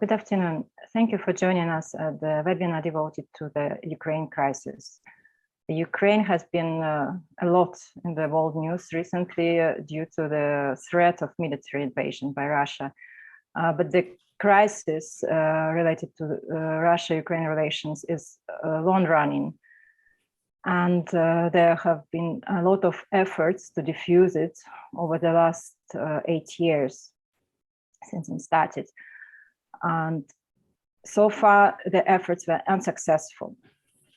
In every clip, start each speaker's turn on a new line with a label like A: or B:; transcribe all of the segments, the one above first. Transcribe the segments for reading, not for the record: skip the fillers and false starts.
A: Good afternoon. Thank you for joining us at the webinar devoted to the Ukraine crisis. Ukraine has been a lot in the world news recently due to the threat of military invasion by Russia. But the crisis related to Russia-Ukraine relations is long-running. And there have been a lot of efforts to defuse it over the last 8 years since it started. And so far, the efforts were unsuccessful.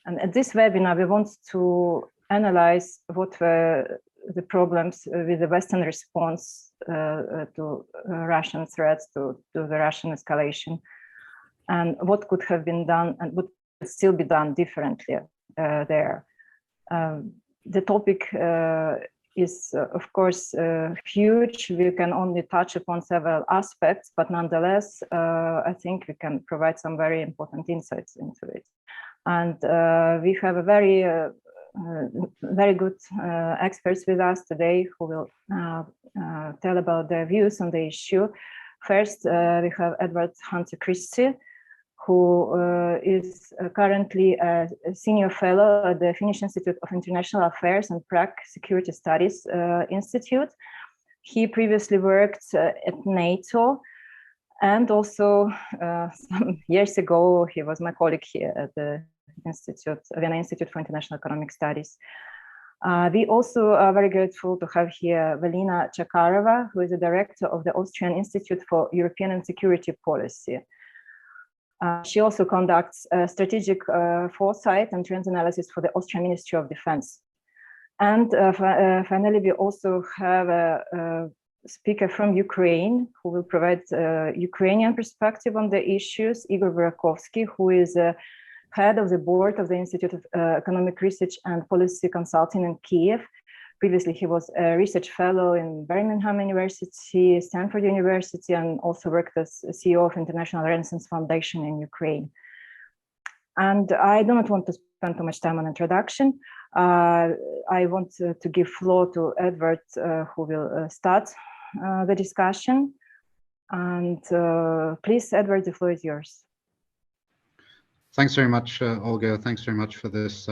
A: And at this webinar, we want to analyze what were the problems with the Western response to Russian threats, to the Russian escalation, and what could have been done and what could still be done differently there. The topic is, of course, huge. We can only touch upon several aspects, but nonetheless, I think we can provide some very important insights into it. And we have a very good experts with us today who will tell about their views on the issue. First, we have Edward Christie, who is currently a senior fellow at the Finnish Institute of International Affairs and Prague Security Studies Institute. He previously worked at NATO, and also some years ago, he was my colleague here at the Vienna Institute for International Economic Studies. We also are very grateful to have here Velina Tchakarova, who is the director of the Austrian Institute for European and Security Policy. She also conducts strategic foresight and trends analysis for the Austrian Ministry of Defense. And finally, we also have a speaker from Ukraine who will provide a Ukrainian perspective on the issues, Igor Burakovsky, who is head of the board of the Institute of Economic Research and Policy Consulting in Kiev. Previously, he was a research fellow in Birmingham University, Stanford University, and also worked as CEO of International Renaissance Foundation in Ukraine. And I do not want to spend too much time on introduction. I want to give floor to Edward, who will start the discussion. And please, Edward, the floor is yours.
B: Thanks very much, Olga. Thanks very much for this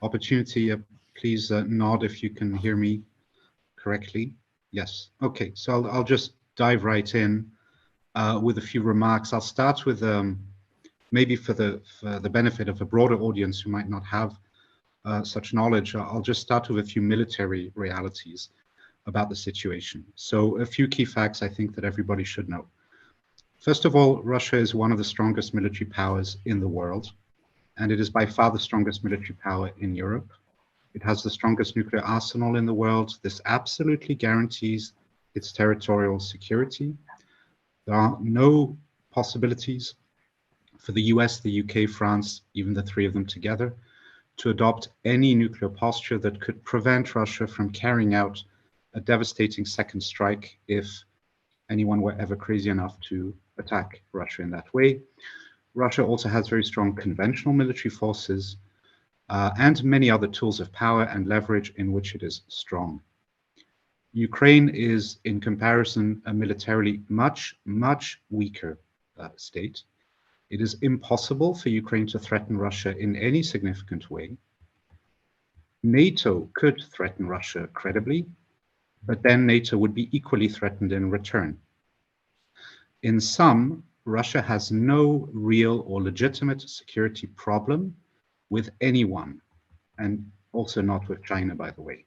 B: opportunity. Please nod if you can hear me correctly. Yes. Okay. So I'll just dive right in with a few remarks. I'll start with maybe for the benefit of a broader audience who might not have such knowledge. I'll just start with a few military realities about the situation. So a few key facts I think that everybody should know. First of all, Russia is one of the strongest military powers in the world, and it is by far the strongest military power in Europe. It has the strongest nuclear arsenal in the world. This absolutely guarantees its territorial security. There are no possibilities for the US, the UK, France, even the three of them together, to adopt any nuclear posture that could prevent Russia from carrying out a devastating second strike if anyone were ever crazy enough to attack Russia in that way. Russia also has very strong conventional military forces, and many other tools of power and leverage in which it is strong. Ukraine is, in comparison, a militarily much, much weaker state. It is impossible for Ukraine to threaten Russia in any significant way. NATO could threaten Russia credibly, but then NATO would be equally threatened in return. In sum, Russia has no real or legitimate security problem with anyone, and also not with China, by the way.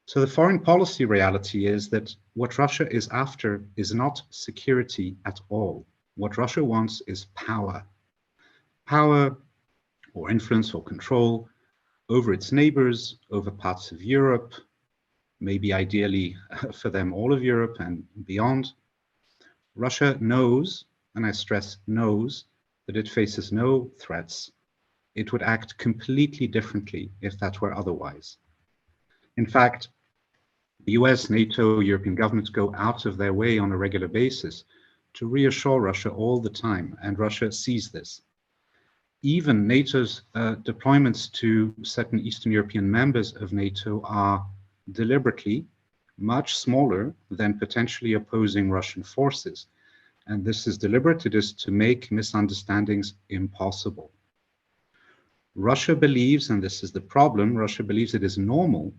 B: So the foreign policy reality is that what Russia is after is not security at all. What Russia wants is power. Power or influence or control over its neighbors, over parts of Europe, maybe ideally for them all of Europe and beyond. Russia knows, and I stress knows, that it faces no threats. It would act completely differently if that were otherwise. In fact, the US, NATO, European governments go out of their way on a regular basis to reassure Russia all the time, and Russia sees this. Even NATO's deployments to certain Eastern European members of NATO are deliberately much smaller than potentially opposing Russian forces. And this is deliberate. It is to make misunderstandings impossible. Russia believes, and this is the problem, Russia believes it is normal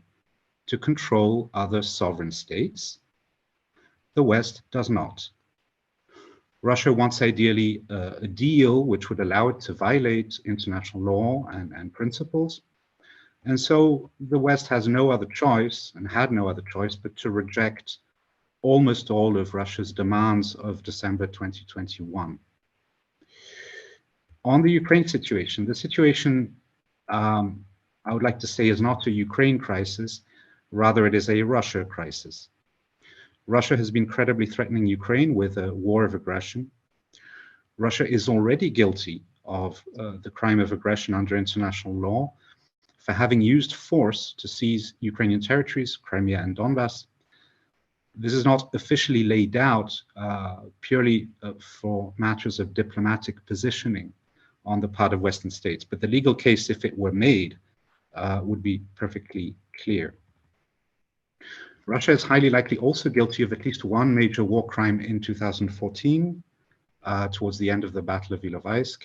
B: to control other sovereign states. The West does not. Russia wants ideally a deal which would allow it to violate international law and principles. And so the West has no other choice, and had no other choice, but to reject almost all of Russia's demands of December 2021. On the Ukraine situation, the situation, I would like to say, is not a Ukraine crisis, rather it is a Russia crisis. Russia has been credibly threatening Ukraine with a war of aggression. Russia is already guilty of the crime of aggression under international law for having used force to seize Ukrainian territories, Crimea and Donbass. This is not officially laid out purely for matters of diplomatic positioning on the part of Western states, but the legal case, if it were made, would be perfectly clear. Russia is highly likely also guilty of at least one major war crime in 2014, towards the end of the Battle of Ilovaisk.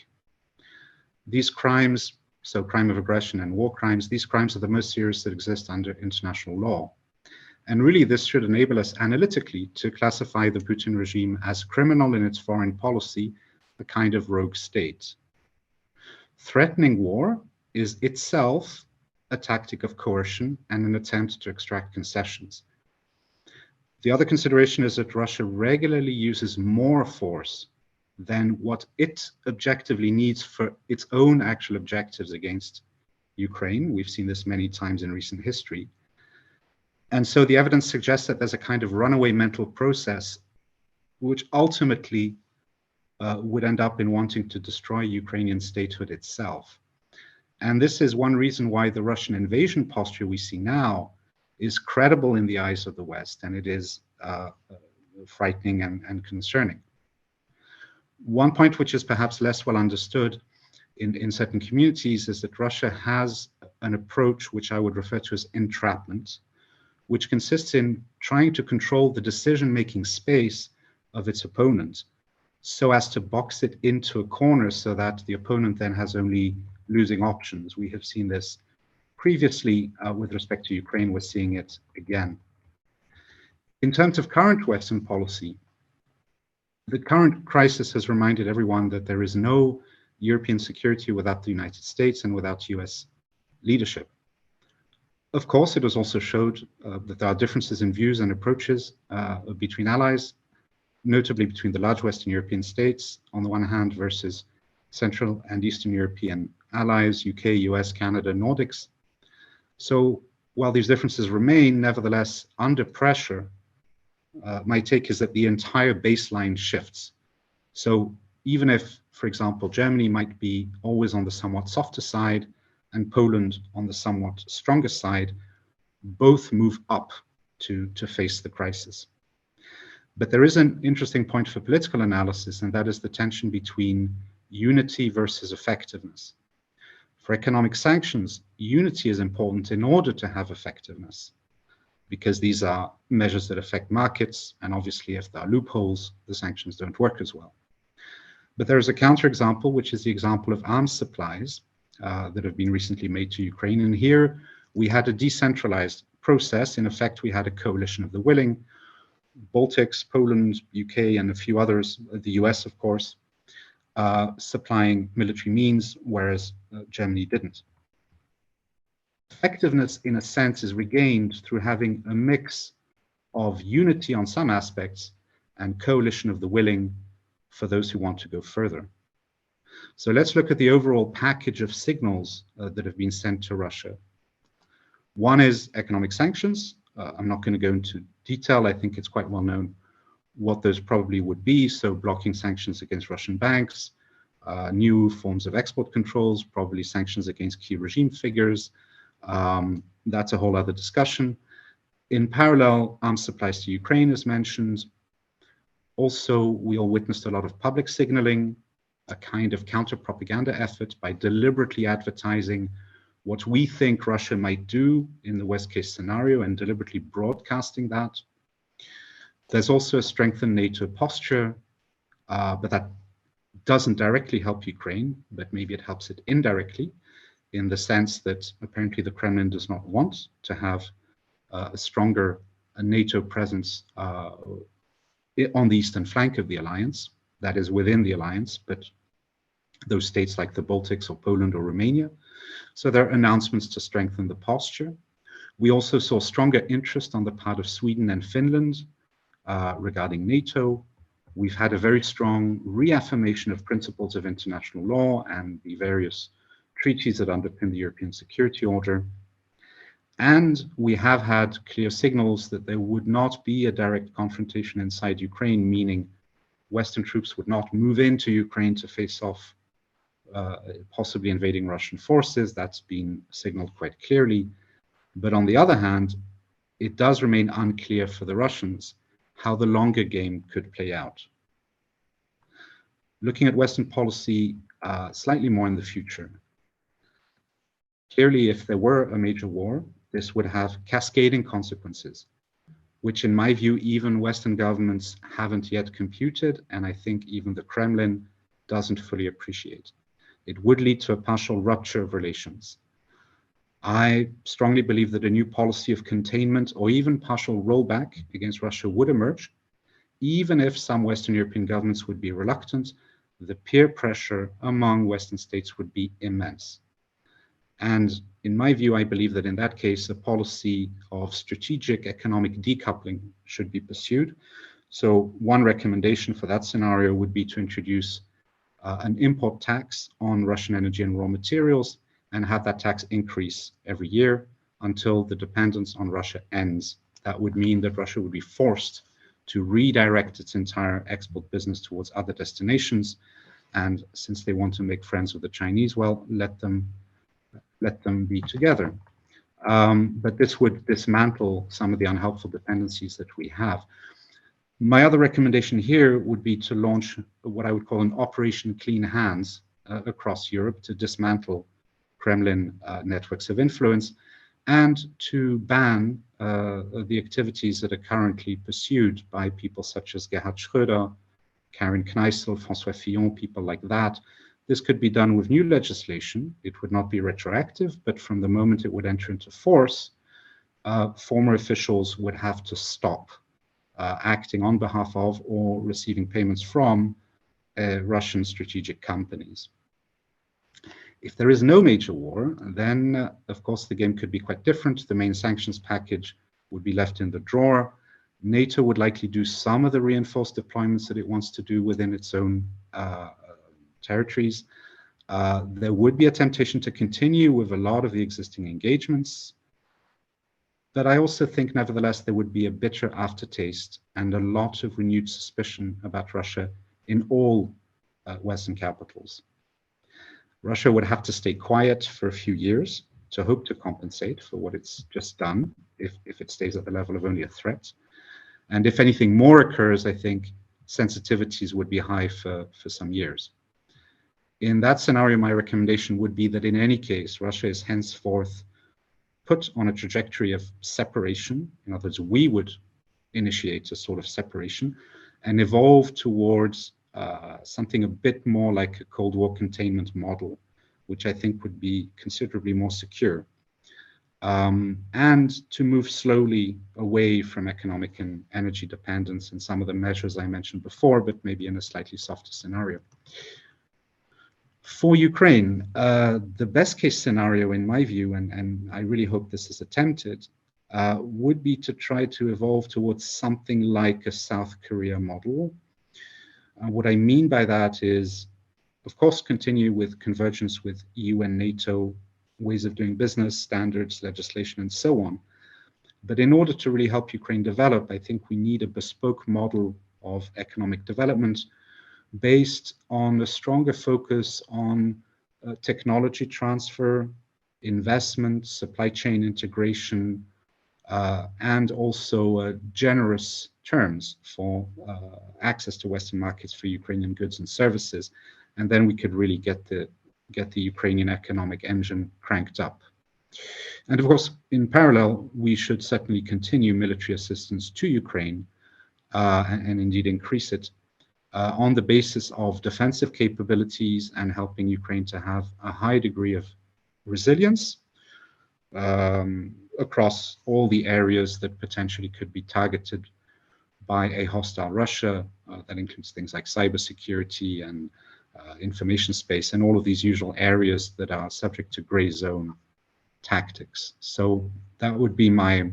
B: These crimes, so crime of aggression and war crimes, these crimes are the most serious that exist under international law. And really, this should enable us analytically to classify the Putin regime as criminal in its foreign policy, a kind of rogue state. Threatening war is itself a tactic of coercion and an attempt to extract concessions. The other consideration is that Russia regularly uses more force than what it objectively needs for its own actual objectives against Ukraine. We've seen this many times in recent history. And so the evidence suggests that there's a kind of runaway mental process which ultimately would end up in wanting to destroy Ukrainian statehood itself. And this is one reason why the Russian invasion posture we see now is credible in the eyes of the West, and it is frightening and concerning. One point which is perhaps less well understood in certain communities is that Russia has an approach which I would refer to as entrapment, which consists in trying to control the decision-making space of its opponent so as to box it into a corner so that the opponent then has only losing options. We have seen this previously with respect to Ukraine. We're seeing it again. In terms of current Western policy, the current crisis has reminded everyone that there is no European security without the United States and without US leadership. Of course, it has also showed that there are differences in views and approaches between allies, notably between the large Western European states on the one hand versus Central and Eastern European allies, UK, US, Canada, Nordics. So while these differences remain, nevertheless, under pressure, my take is that the entire baseline shifts. So even if, for example, Germany might be always on the somewhat softer side and Poland on the somewhat stronger side, both move up to face the crisis. But there is an interesting point for political analysis, and that is the tension between unity versus effectiveness. For economic sanctions, unity is important in order to have effectiveness, because these are measures that affect markets, and obviously if there are loopholes, the sanctions don't work as well. But there is a counterexample, which is the example of arms supplies that have been recently made to Ukraine. And here we had a decentralized process. In effect, we had a coalition of the willing, Baltics, Poland, UK, and a few others, the US, of course, supplying military means, whereas Germany didn't. Effectiveness, in a sense, is regained through having a mix of unity on some aspects and coalition of the willing for those who want to go further. So let's look at the overall package of signals that have been sent to Russia. One is economic sanctions. I'm not going to go into detail. I think it's quite well known what those probably would be. So blocking sanctions against Russian banks, new forms of export controls, probably sanctions against key regime figures. That's a whole other discussion. In parallel, arms supplies to Ukraine is mentioned. Also, we all witnessed a lot of public signaling, a kind of counter-propaganda effort by deliberately advertising what we think Russia might do in the worst case scenario and deliberately broadcasting that. There's also a strengthened NATO posture, but that doesn't directly help Ukraine, but maybe it helps it indirectly in the sense that apparently the Kremlin does not want to have a stronger NATO presence on the eastern flank of the alliance, that is within the alliance, but those states like the Baltics or Poland or Romania. So there are announcements to strengthen the posture. We also saw stronger interest on the part of Sweden and Finland regarding NATO. We've had a very strong reaffirmation of principles of international law and the various treaties that underpin the European Security Order. And we have had clear signals that there would not be a direct confrontation inside Ukraine, meaning Western troops would not move into Ukraine to face off possibly invading Russian forces. That's been signaled quite clearly. But on the other hand, it does remain unclear for the Russians how the longer game could play out. Looking at Western policy slightly more in the future, clearly if there were a major war, this would have cascading consequences, which in my view, even Western governments haven't yet computed, and I think even the Kremlin doesn't fully appreciate. It would lead to a partial rupture of relations. I strongly believe that a new policy of containment or even partial rollback against Russia would emerge. Even if some Western European governments would be reluctant, the peer pressure among Western states would be immense. And in my view, I believe that in that case, a policy of strategic economic decoupling should be pursued. So one recommendation for that scenario would be to introduce an import tax on Russian energy and raw materials and have that tax increase every year until the dependence on Russia ends. That would mean that Russia would be forced to redirect its entire export business towards other destinations. And since they want to make friends with the Chinese, well, let them be together. But this would dismantle some of the unhelpful dependencies that we have. My other recommendation here would be to launch what I would call an Operation Clean Hands across Europe to dismantle Kremlin networks of influence and to ban the activities that are currently pursued by people such as Gerhard Schröder, Karin Kneißl, François Fillon, people like that. This could be done with new legislation. It would not be retroactive, but from the moment it would enter into force, former officials would have to stop acting on behalf of or receiving payments from Russian strategic companies. If there is no major war, then of course the game could be quite different. The main sanctions package would be left in the drawer. NATO would likely do some of the reinforced deployments that it wants to do within its own territories. There would be a temptation to continue with a lot of the existing engagements. But I also think, nevertheless, there would be a bitter aftertaste and a lot of renewed suspicion about Russia in all Western capitals. Russia would have to stay quiet for a few years to hope to compensate for what it's just done, if it stays at the level of only a threat. And if anything more occurs, I think sensitivities would be high for some years. In that scenario, my recommendation would be that in any case, Russia is henceforth put on a trajectory of separation. In other words, we would initiate a sort of separation and evolve towards something a bit more like a Cold War containment model, which I think would be considerably more secure. And to move slowly away from economic and energy dependence and some of the measures I mentioned before, but maybe in a slightly softer scenario. For Ukraine, the best case scenario in my view, and I really hope this is attempted, would be to try to evolve towards something like a South Korea model. What I mean by that is, of course, continue with convergence with EU and NATO ways of doing business, standards, legislation, and so on. But in order to really help Ukraine develop, I think we need a bespoke model of economic development based on a stronger focus on technology transfer, investment, supply chain integration, and also generous terms for access to Western markets for Ukrainian goods and services. And then we could really get the Ukrainian economic engine cranked up And of course, in parallel, we should certainly continue military assistance to Ukraine and indeed increase it on the basis of defensive capabilities and helping Ukraine to have a high degree of resilience across all the areas that potentially could be targeted by a hostile Russia. That includes things like cybersecurity and information space and all of these usual areas that are subject to gray zone tactics. So that would be my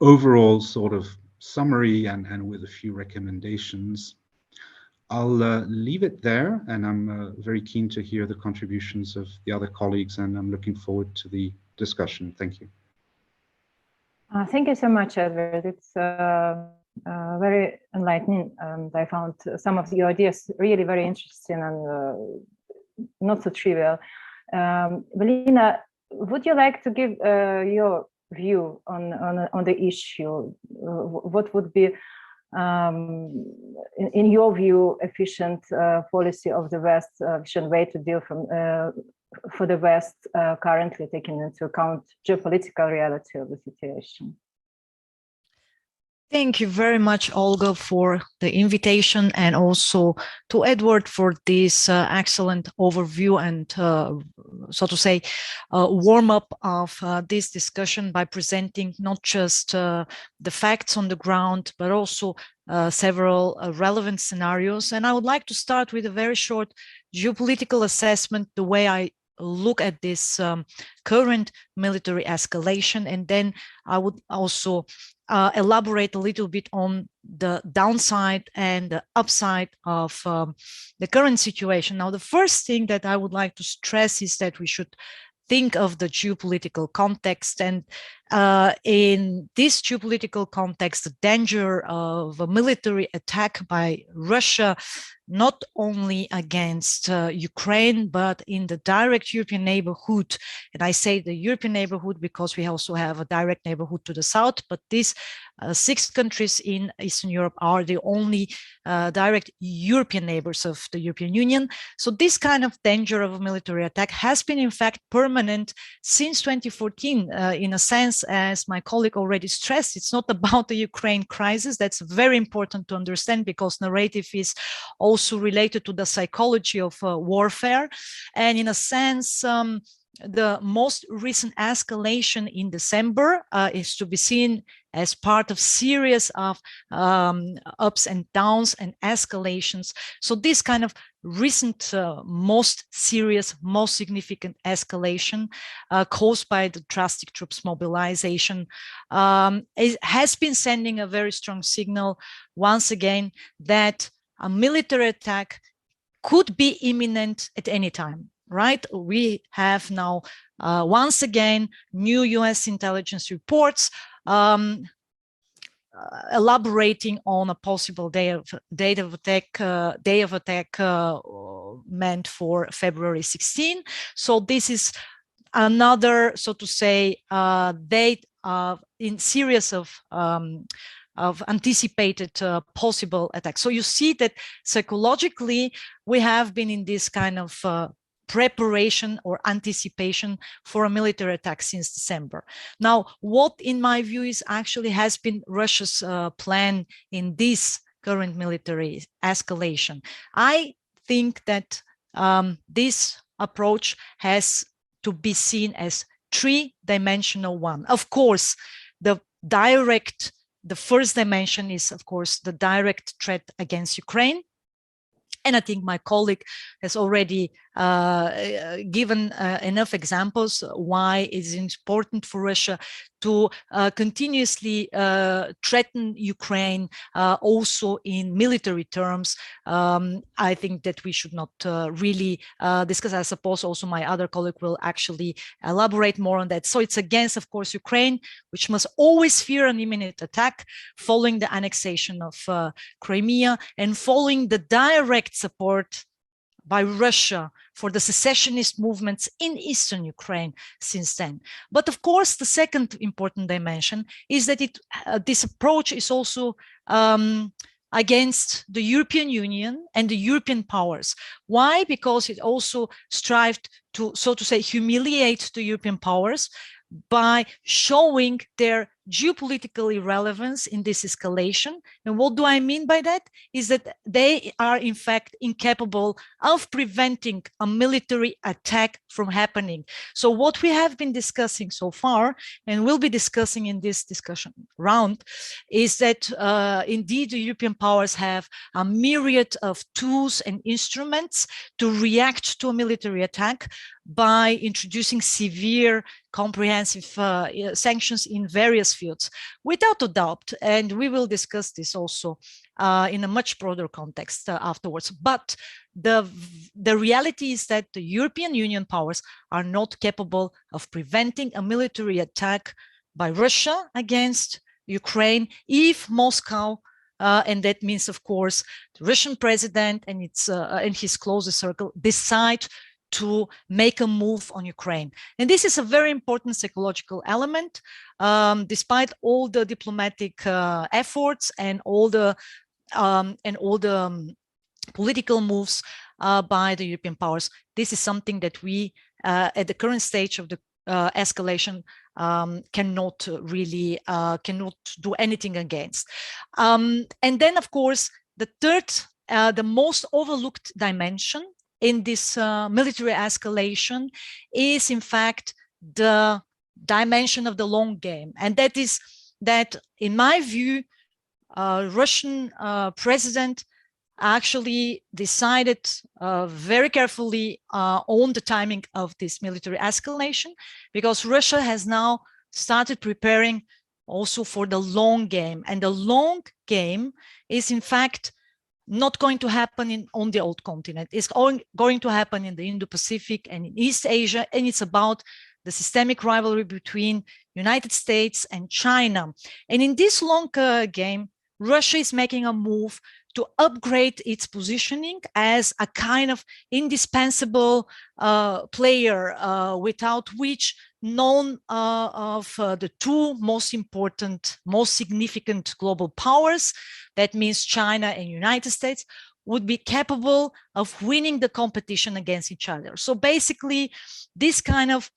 B: overall sort of summary and with a few recommendations. I'll leave it there, and I'm very keen to hear the contributions of the other colleagues, and I'm looking forward to the discussion. Thank you.
A: Thank you so much, Edward. It's very enlightening, and I found some of your ideas really very interesting and not so trivial. Velina, would you like to give your view on the issue? What would be, in your view, efficient policy of the West, efficient way to deal for the West currently, taking into account geopolitical reality of the situation?
C: Thank you very much, Olga, for the invitation, and also to Edward for this excellent overview and, so to say, warm-up of this discussion by presenting not just the facts on the ground, but also several relevant scenarios. And I would like to start with a very short geopolitical assessment, the way I look at this current military escalation, and then I would also elaborate a little bit on the downside and the upside of the current situation. Now, the first thing that I would like to stress is that we should think of the geopolitical context, and in this geopolitical context, the danger of a military attack by Russia, not only against Ukraine, but in the direct European neighborhood. And I say the European neighborhood because we also have a direct neighborhood to the south, but these 6 countries in Eastern Europe are the only direct European neighbors of the European Union. So this kind of danger of a military attack has been in fact permanent since 2014. In a sense, as my colleague already stressed, it's not about the Ukraine crisis. That's very important to understand, because narrative is also related to the psychology of warfare. And in a sense, the most recent escalation in December is to be seen as part of series of ups and downs and escalations. So this kind of recent, most serious, most significant escalation caused by the drastic troops mobilization has been sending a very strong signal once again that a military attack could be imminent at any time. Right? We have now, once again, new US intelligence reports elaborating on a possible day of attack meant for February 16. So this is another, so to say, date in series of anticipated possible attacks. So you see that psychologically we have been in this kind of preparation or anticipation for a military attack since December. Now, what in my view is actually has been Russia's plan in this current military escalation? I think that this approach has to be seen as 3-dimensional one. Of course, the first dimension is, of course, the direct threat against Ukraine. And I think my colleague has already given enough examples why it's important for Russia to continuously threaten Ukraine also in military terms. I think that we should not really discuss. I suppose also my other colleague will actually elaborate more on that. So it's against, of course, Ukraine, which must always fear an imminent attack following the annexation of Crimea and following the direct support by Russia for the secessionist movements in Eastern Ukraine since then. But of course, the second important dimension is that this approach is also against the European Union and the European powers. Why? Because it also strived to, so to say, humiliate the European powers by showing their geopolitical irrelevance in this escalation. And what do I mean by that? Is that they are in fact incapable of preventing a military attack from happening. So what we have been discussing so far, and will be discussing in this discussion round, is that indeed the European powers have a myriad of tools and instruments to react to a military attack by introducing severe, comprehensive sanctions in various fields, without a doubt. And we will discuss this also in a much broader context afterwards. But the reality is that the European Union powers are not capable of preventing a military attack by Russia against Ukraine if Moscow, and that means, of course, the Russian president and his closest circle decide to make a move on Ukraine. And this is a very important psychological element, despite all the diplomatic efforts and all the political moves by the European powers. This is something that we, at the current stage of the escalation, cannot really cannot do anything against. And then, of course, the third, the most overlooked dimension in this military escalation is, in fact, the dimension of the long game. And that is that, in my view, Russian president actually decided very carefully on the timing of this military escalation, because Russia has now started preparing also for the long game. And the long game is, in fact, not going to happen on the old continent. It's going to happen in the Indo-Pacific and in East Asia, and it's about the systemic rivalry between United States and China. And in this long game, Russia is making a move to upgrade its positioning as a kind of indispensable player, without which none of the two most important, most significant global powers, that means China and United States, would be capable of winning the competition against each other. So basically, this kind of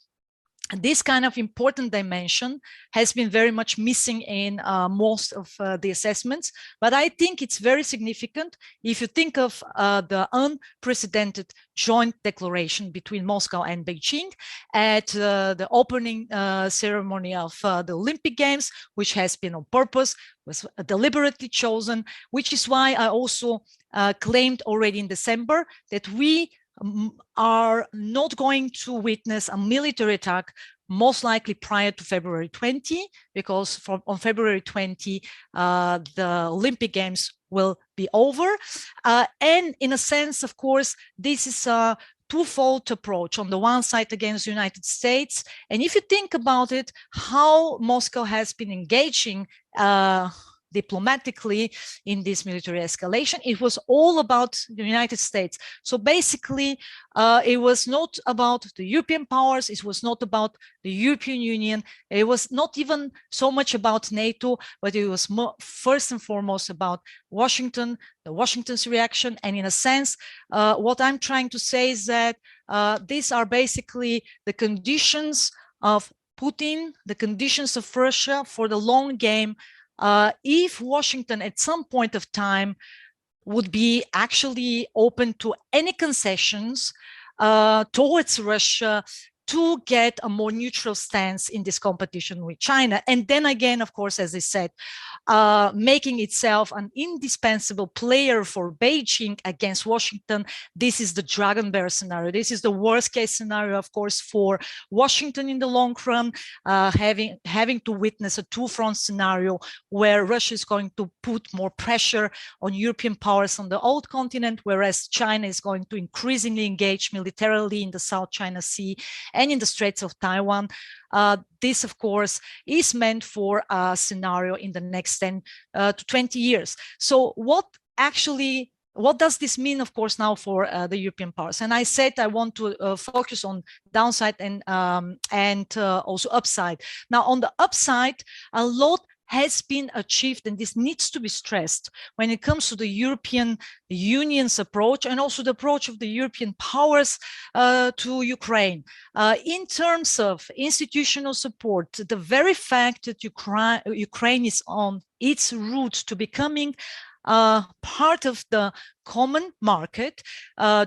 C: important dimension has been very much missing in most of the assessments. But I think it's very significant if you think of the unprecedented joint declaration between Moscow and Beijing at the opening ceremony of the Olympic Games, which has been on purpose, was deliberately chosen, which is why I also claimed already in December that we are not going to witness a military attack, most likely prior to February 20, because on February 20, the Olympic Games will be over. And in a sense, of course, this is a twofold approach. On the one side, against the United States. And if you think about it, how Moscow has been engaging diplomatically in this military escalation, it was all about the United States. So basically, it was not about the European powers, it was not about the European Union, it was not even so much about NATO, but it was first and foremost about Washington, Washington's reaction. And in a sense, what I'm trying to say is that these are basically the conditions of Putin, the conditions of Russia for the long game. If Washington at some point of time would be actually open to any concessions towards Russia to get a more neutral stance in this competition with China. And then again, of course, as I said, making itself an indispensable player for Beijing against Washington. This is the dragon bear scenario. This is the worst case scenario, of course, for Washington in the long run, having to witness a two-front scenario where Russia is going to put more pressure on European powers on the old continent, whereas China is going to increasingly engage militarily in the South China Sea and in the Straits of Taiwan. This, of course, is meant for a scenario in the next 10 to 20 years. So what does this mean, of course, now for the European powers? And I said I want to focus on downside and also upside. Now, on the upside, a lot has been achieved, and this needs to be stressed when it comes to the European Union's approach and also the approach of the European powers to Ukraine. In terms of institutional support, the very fact that Ukraine is on its route to becoming part of the common market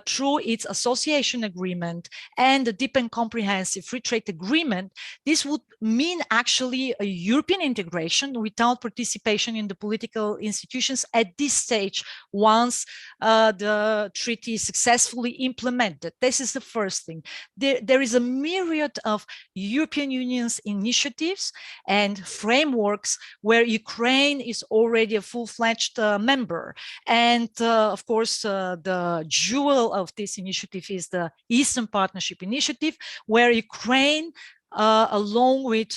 C: through its association agreement and the deep and comprehensive free trade agreement, this would mean actually a European integration without participation in the political institutions at this stage once the treaty is successfully implemented. This is the first thing. There is a myriad of European Union's initiatives and frameworks where Ukraine is already a full-fledged member. And of course, the jewel of this initiative is the Eastern Partnership Initiative, where Ukraine, along with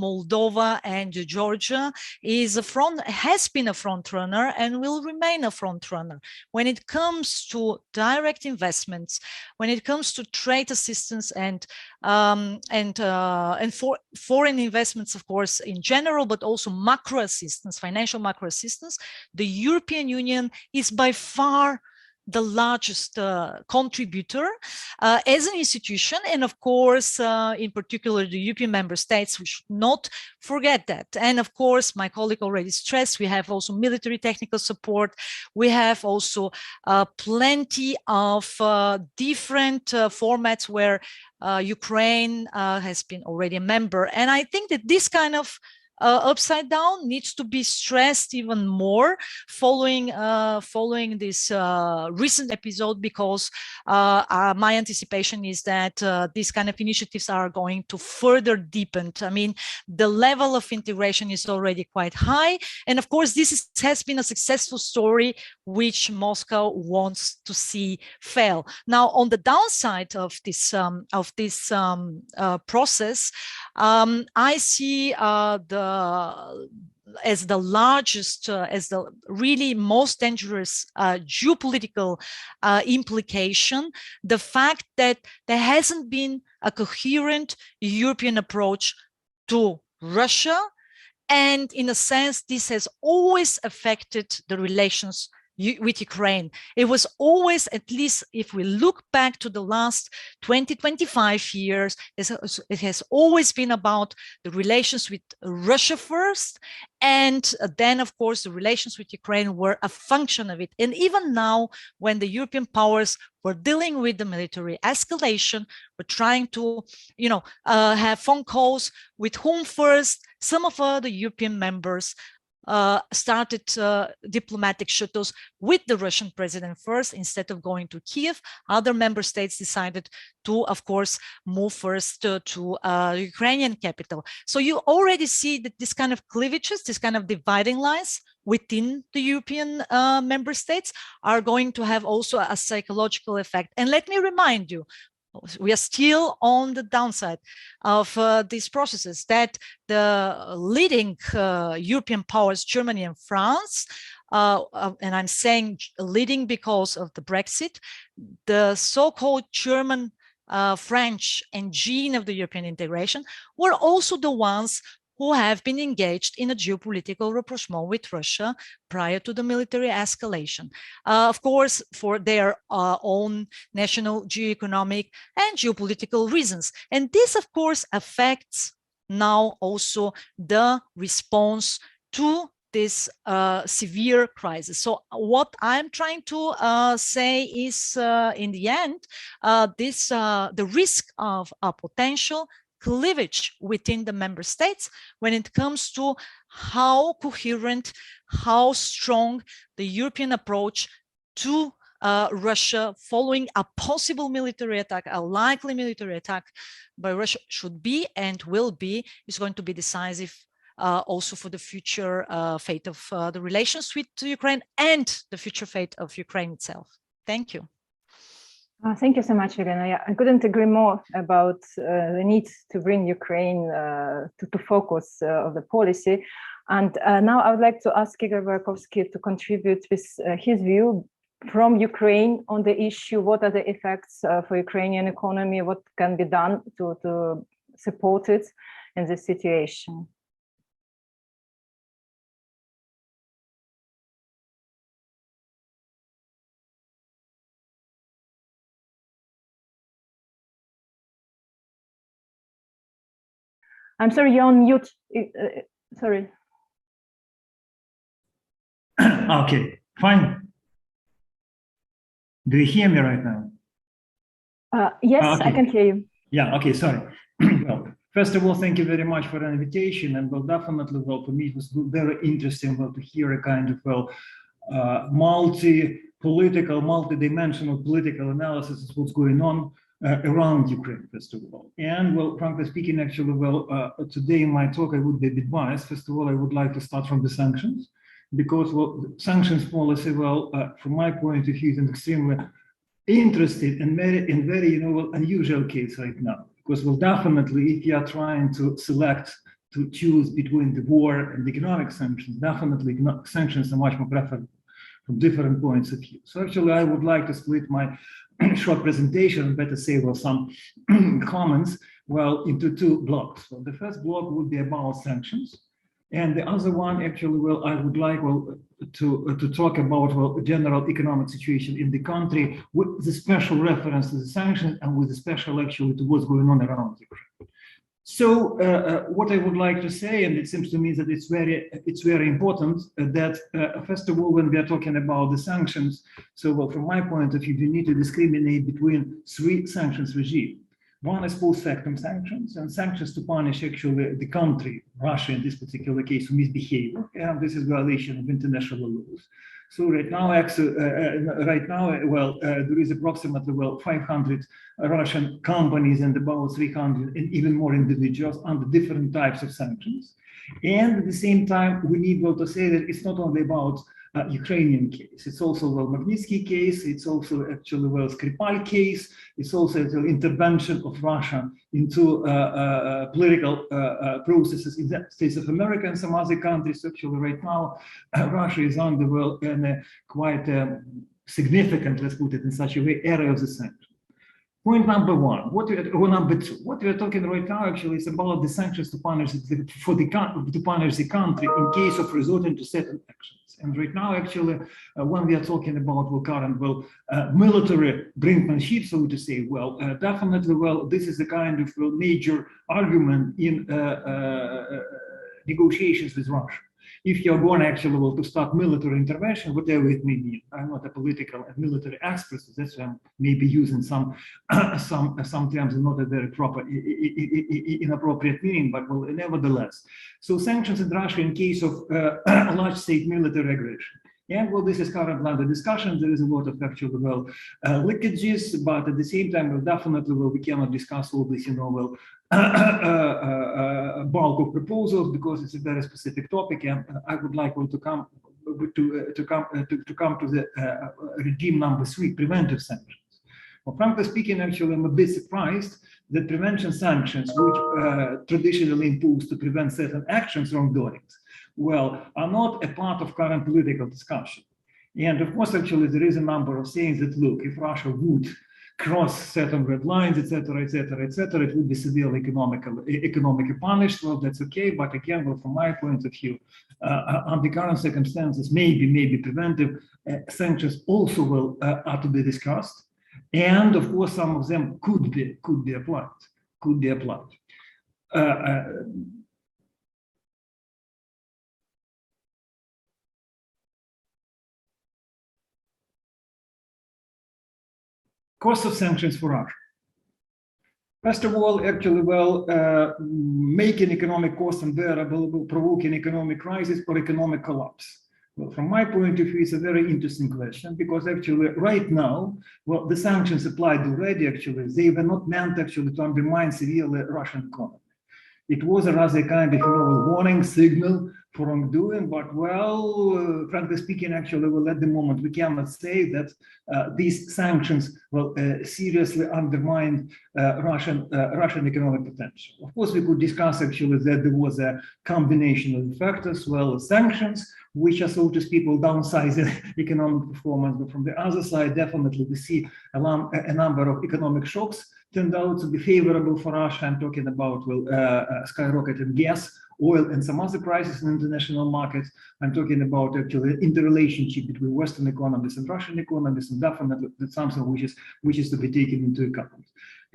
C: Moldova and Georgia, has been a front runner and will remain a front runner when it comes to direct investments, when it comes to trade assistance and for foreign investments, of course, in general, but also macro assistance, financial macro assistance. The European Union is by far the largest contributor as an institution, and of course, in particular, the European member states, we should not forget that. And of course, my colleague already stressed, we have also military technical support. We have also plenty of different formats where Ukraine has been already a member. And I think that this kind of upside down needs to be stressed even more following this recent episode, because my anticipation is that these kind of initiatives are going to further deepen. I mean, the level of integration is already quite high, and of course this has been a successful story which Moscow wants to see fail. Now, on the downside of this process, I see as the largest, as the really most dangerous geopolitical implication, the fact that there hasn't been a coherent European approach to Russia. And in a sense, this has always affected the relations with Ukraine. It was always, at least if we look back to the last 20-25 years, it has always been about the relations with Russia first, and then of course the relations with Ukraine were a function of it. And even now, when the European powers were dealing with the military escalation, we're trying to have phone calls with whom first. Some of the European members started diplomatic shuttles with the Russian president first instead of going to Kiev. Other member states decided to, of course, move first to Ukrainian capital. So you already see that this kind of cleavages, this kind of dividing lines within the European member states are going to have also a psychological effect. And let me remind you, we are still on the downside of these processes, that the leading European powers, Germany and France, and I'm saying leading because of the Brexit, the so-called German, French engine of the European integration, were also the ones who have been engaged in a geopolitical rapprochement with Russia prior to the military escalation, of course, for their own national geoeconomic and geopolitical reasons. And this, of course, affects now also the response to this severe crisis. So what I'm trying to say is, in the end, the risk of a potential cleavage within the member states when it comes to how coherent, how strong the European approach to Russia following a possible military attack, a likely military attack by Russia should be and will be, is going to be decisive also for the future fate of the relations with Ukraine and the future fate of Ukraine itself. Thank you.
A: Thank you so much, Velina. Yeah, I couldn't agree more about the need to bring Ukraine to focus of the policy. And now I would like to ask Igor Burakovsky to contribute with his view from Ukraine on the issue. What are the effects for Ukrainian economy? What can be done to support it in this situation? I'm sorry, you're on mute. Sorry.
D: Okay, fine. Do you hear me right now?
A: Yes,
D: Okay.
A: I can hear you.
D: Yeah, okay, sorry. Well, first of all, thank you very much for the invitation, and well, definitely, well, for me, it was very interesting, well, to hear a kind of, well, multi-political, multi-dimensional political analysis of what's going on around Ukraine, first of all. And well, frankly speaking, actually, well, today in my talk, I would be a bit biased. First of all, I would like to start from the sanctions, because, well, the sanctions policy, well, from my point of view, is an extremely interesting and very, you know, well, unusual case right now. Because, well, definitely, if you are trying to choose between the war and the economic sanctions, definitely economic sanctions are much more preferable from different points of view. So actually, I would like to split my short presentation, better say, well, some comments, well, into two blocks. Well, the first block would be about sanctions. And the other one, actually, well, I would like, well, to talk about, well, the general economic situation in the country with the special reference to the sanctions and with the special, actually, to what's going on around Ukraine. So what I would like to say, and it seems to me that it's very important that, first of all, when we are talking about the sanctions, so well, from my point of view, we need to discriminate between three sanctions regimes. One is post factum sanctions, and sanctions to punish actually the country, Russia in this particular case, for misbehavior, and this is violation of international laws. So right now, well, there is approximately, well, 500 Russian companies and about 300 and even more individuals under different types of sanctions. And at the same time, we need, well, to say that it's not only about Ukrainian case. It's also, well, Magnitsky case. It's also actually, well, Skripal case. It's also the intervention of Russia into political processes in the States of America and some other countries. Actually, right now, Russia is under, well, in a quite significant, let's put it in such a way, area of the sanctions. Point number one, or number two, what we are talking right now actually is about the sanctions to punish the country in case of resorting to certain actions. And right now, actually, when we are talking about, well, current, well, military brinkmanship, so to say, well, definitely, well, this is a kind of major argument in negotiations with Russia. If you're going actually, well, to start military intervention, whatever it may be, I'm not a political and military expert, so that's why I'm maybe using some terms not a very proper, inappropriate meaning, but well, nevertheless. So sanctions in Russia in case of large state military aggression. And well, this is currently under discussion. There is a lot of actual, well, leakages, but at the same time, well, definitely, well, we cannot discuss all this, you know, well, bulk of proposals because it's a very specific topic, and I would like, well, to come to the regime number 3, preventive sanctions. Well, frankly speaking, actually, I'm a bit surprised that prevention sanctions, which traditionally imposed to prevent certain actions, wrongdoings, well, are not a part of current political discussion. And of course, actually, there is a number of sayings that, look, if Russia would cross certain red lines, etc., etc., etc., it would be severely economically punished. Well, that's okay. But again, well, from my point of view, under current circumstances, maybe preventive sanctions also will are to be discussed. And of course, some of them could be applied. Cost of sanctions for Russia. First of all, actually, well, making economic costs unbearable, provoking economic crisis or economic collapse. Well, from my point of view, it's a very interesting question because actually, right now, well, the sanctions applied already, actually, they were not meant actually to undermine severely Russian economy. It was a rather kind of, you know, warning signal for wrongdoing, but well, frankly speaking, actually, well, at the moment, we cannot say that these sanctions will seriously undermine Russian economic potential. Of course, we could discuss actually that there was a combination of factors, well, sanctions, which are, so to speak, will downsize economic performance, but from the other side, definitely we see a number of economic shocks turned out to be favorable for Russia. I'm talking about, well, skyrocketing gas, oil, and some other prices in international markets. I'm talking about actually interrelationship between Western economies and Russian economies, and definitely that's something which is to be taken into account.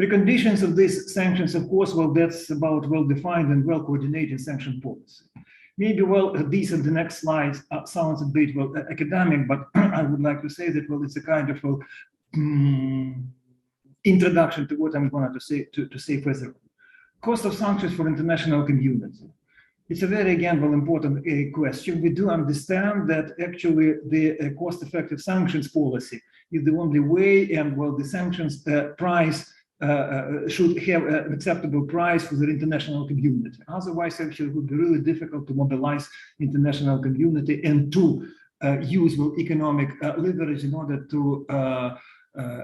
D: Preconditions of these sanctions, of course, well, that's about well-defined and well-coordinated sanction policy. Maybe, well, these and the next slides sounds a bit, well, academic, but I would like to say that, well, it's a kind of, well, introduction to what I'm going to say further. Cost of sanctions for international community. It's a very, again, well, important question. We do understand that actually the cost-effective sanctions policy is the only way, and, well, the sanctions price should have an acceptable price for the international community. Otherwise, actually, it would be really difficult to mobilize international community and to use economic leverage in order to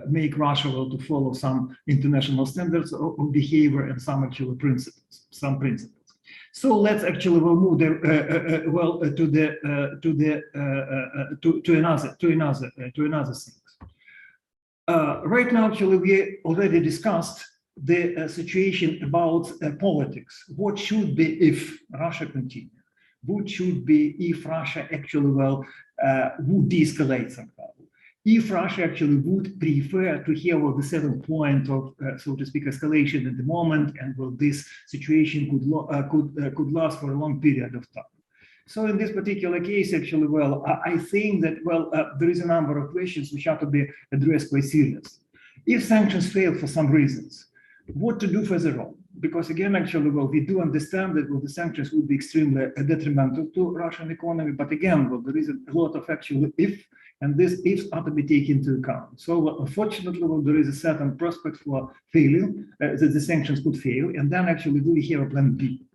D: make Russia to follow some international standards of behavior and some actual principles, So let's actually move to another thing. Right now, actually, we already discussed the situation about politics. What should be if Russia continues? What should be if Russia actually would de-escalate somehow? If Russia actually would prefer to have the 7 point of, so to speak, escalation at the moment, and this situation could last for a long period of time. So in this particular case, actually, I think that, there is a number of questions which have to be addressed quite seriously. If sanctions fail for some reasons, what to do further on? Because again, actually, we do understand that the sanctions would be extremely detrimental to Russian economy. But again, there is a lot of actual if, and these ifs are to be taken into account. So unfortunately, there is a certain prospect for failing, that the sanctions could fail, and then actually do we have a plan B?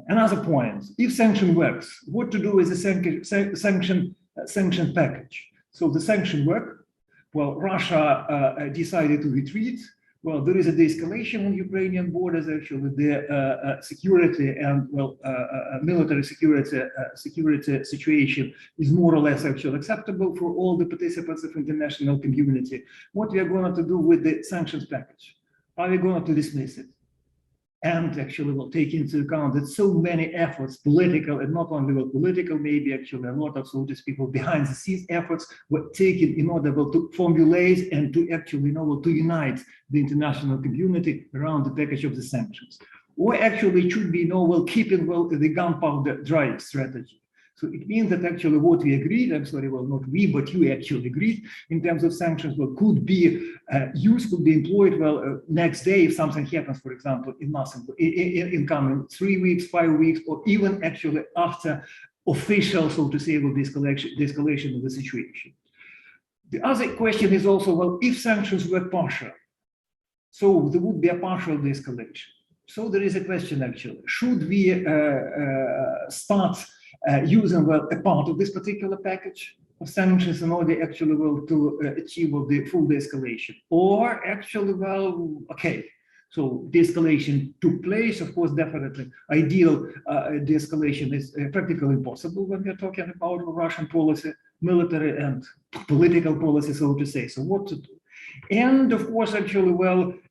D: Another point, if sanction works, what to do with the sanction package? So the sanction work, Russia decided to retreat. Well, there is a de-escalation on Ukrainian borders. Actually, the security and military security situation is more or less actually acceptable for all the participants of international community. What we are going to do with the sanctions package? Are we going to dismiss it? And actually, we'll take into account that so many efforts, political and not only political, maybe actually a lot of, so to speak, behind the scenes efforts were taken in order to formulate and to actually, to unite the international community around the package of the sanctions. Or actually it should be, keeping, the gunpowder dry strategy. So it means that actually what we agreed, I'm sorry, not we, but you actually agreed in terms of sanctions, could be used, could be employed, next day if something happens, for example, in coming 3 weeks, 5 weeks, or even actually after official, so to say, de-escalation of the situation. The other question is also, if sanctions were partial, so there would be a partial de-escalation. So there is a question actually, should we start using a part of this particular package of sanctions in order actually to achieve the full de-escalation, or actually okay, so de-escalation took place. Of course, definitely ideal de-escalation is practically impossible when we're talking about Russian policy, military and political policy, so to say. So what to do? And of course, actually,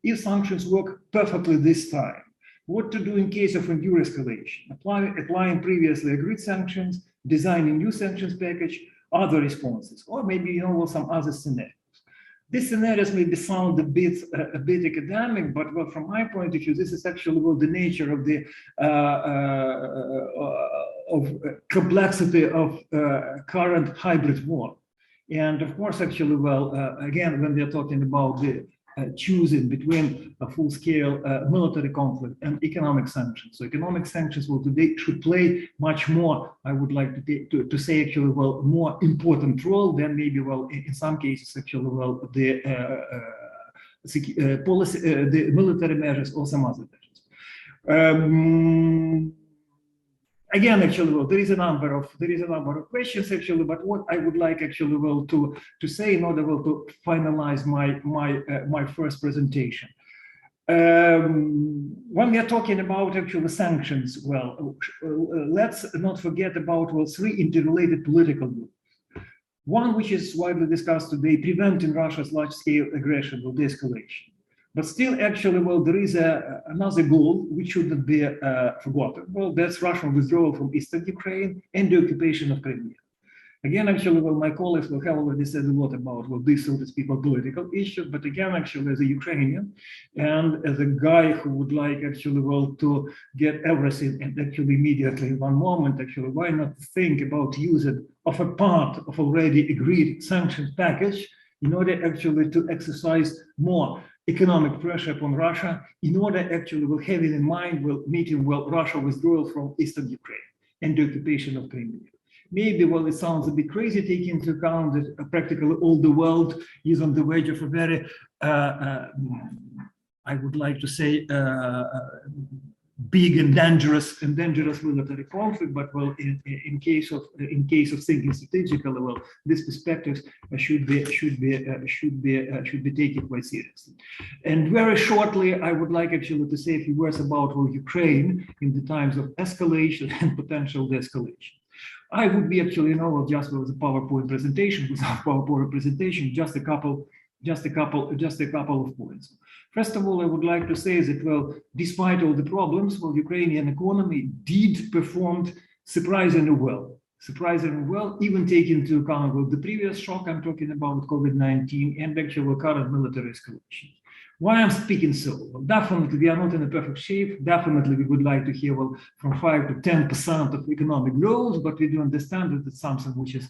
D: if sanctions work perfectly this time, what to do in case of endure escalation? Applying previously agreed sanctions, designing new sanctions package, other responses, or maybe some other scenarios. These scenarios may sound a bit academic, but from my point of view, this is actually the nature of the complexity of current hybrid war. And of course, actually, again, when we are talking about the choosing between a full-scale military conflict and economic sanctions. So economic sanctions today should play much more, I would like to say actually, more important role than maybe, in some cases, actually, the military measures or some other measures. Again, actually, there is a number of questions actually, but what I would like actually to say in order to finalize my first presentation. When we are talking about actually sanctions, let's not forget about 3 interrelated political groups. One which is widely discussed today, preventing Russia's large-scale aggression or de-escalation. But still, actually, there is another goal which shouldn't be forgotten. That's Russian withdrawal from eastern Ukraine and the occupation of Crimea. Again, actually, well, my colleagues will have already said a lot about, well, this, so to speak, political issues. But again, actually, as a Ukrainian and as a guy who would like actually, well, to get everything and actually immediately in one moment, actually, why not think about using of a part of already agreed sanctions package in order actually to exercise more economic pressure upon Russia, in order actually, well, having in mind, well, meeting, well, Russia withdrawal from eastern Ukraine and the occupation of Crimea. Maybe, well, it sounds a bit crazy taking into account that practically all the world is on the verge of a very, I would like to say, big and dangerous military conflict. But well, in case of thinking strategically, well, this perspective should be taken quite seriously. And very shortly, I would like actually to say a few words about, well, Ukraine in the times of escalation and potential de-escalation. I would be actually, well, just with a PowerPoint presentation, without PowerPoint presentation, just a couple of points. First of all, I would like to say that, well, despite all the problems, well, Ukrainian economy did perform surprisingly well, even taking into account, well, the previous shock, I'm talking about COVID-19 and actually current military escalation. Why I'm speaking so? Well, definitely we are not in a perfect shape. Definitely we would like to hear, well, from 5 to 10% of economic growth, but we do understand that it's something which is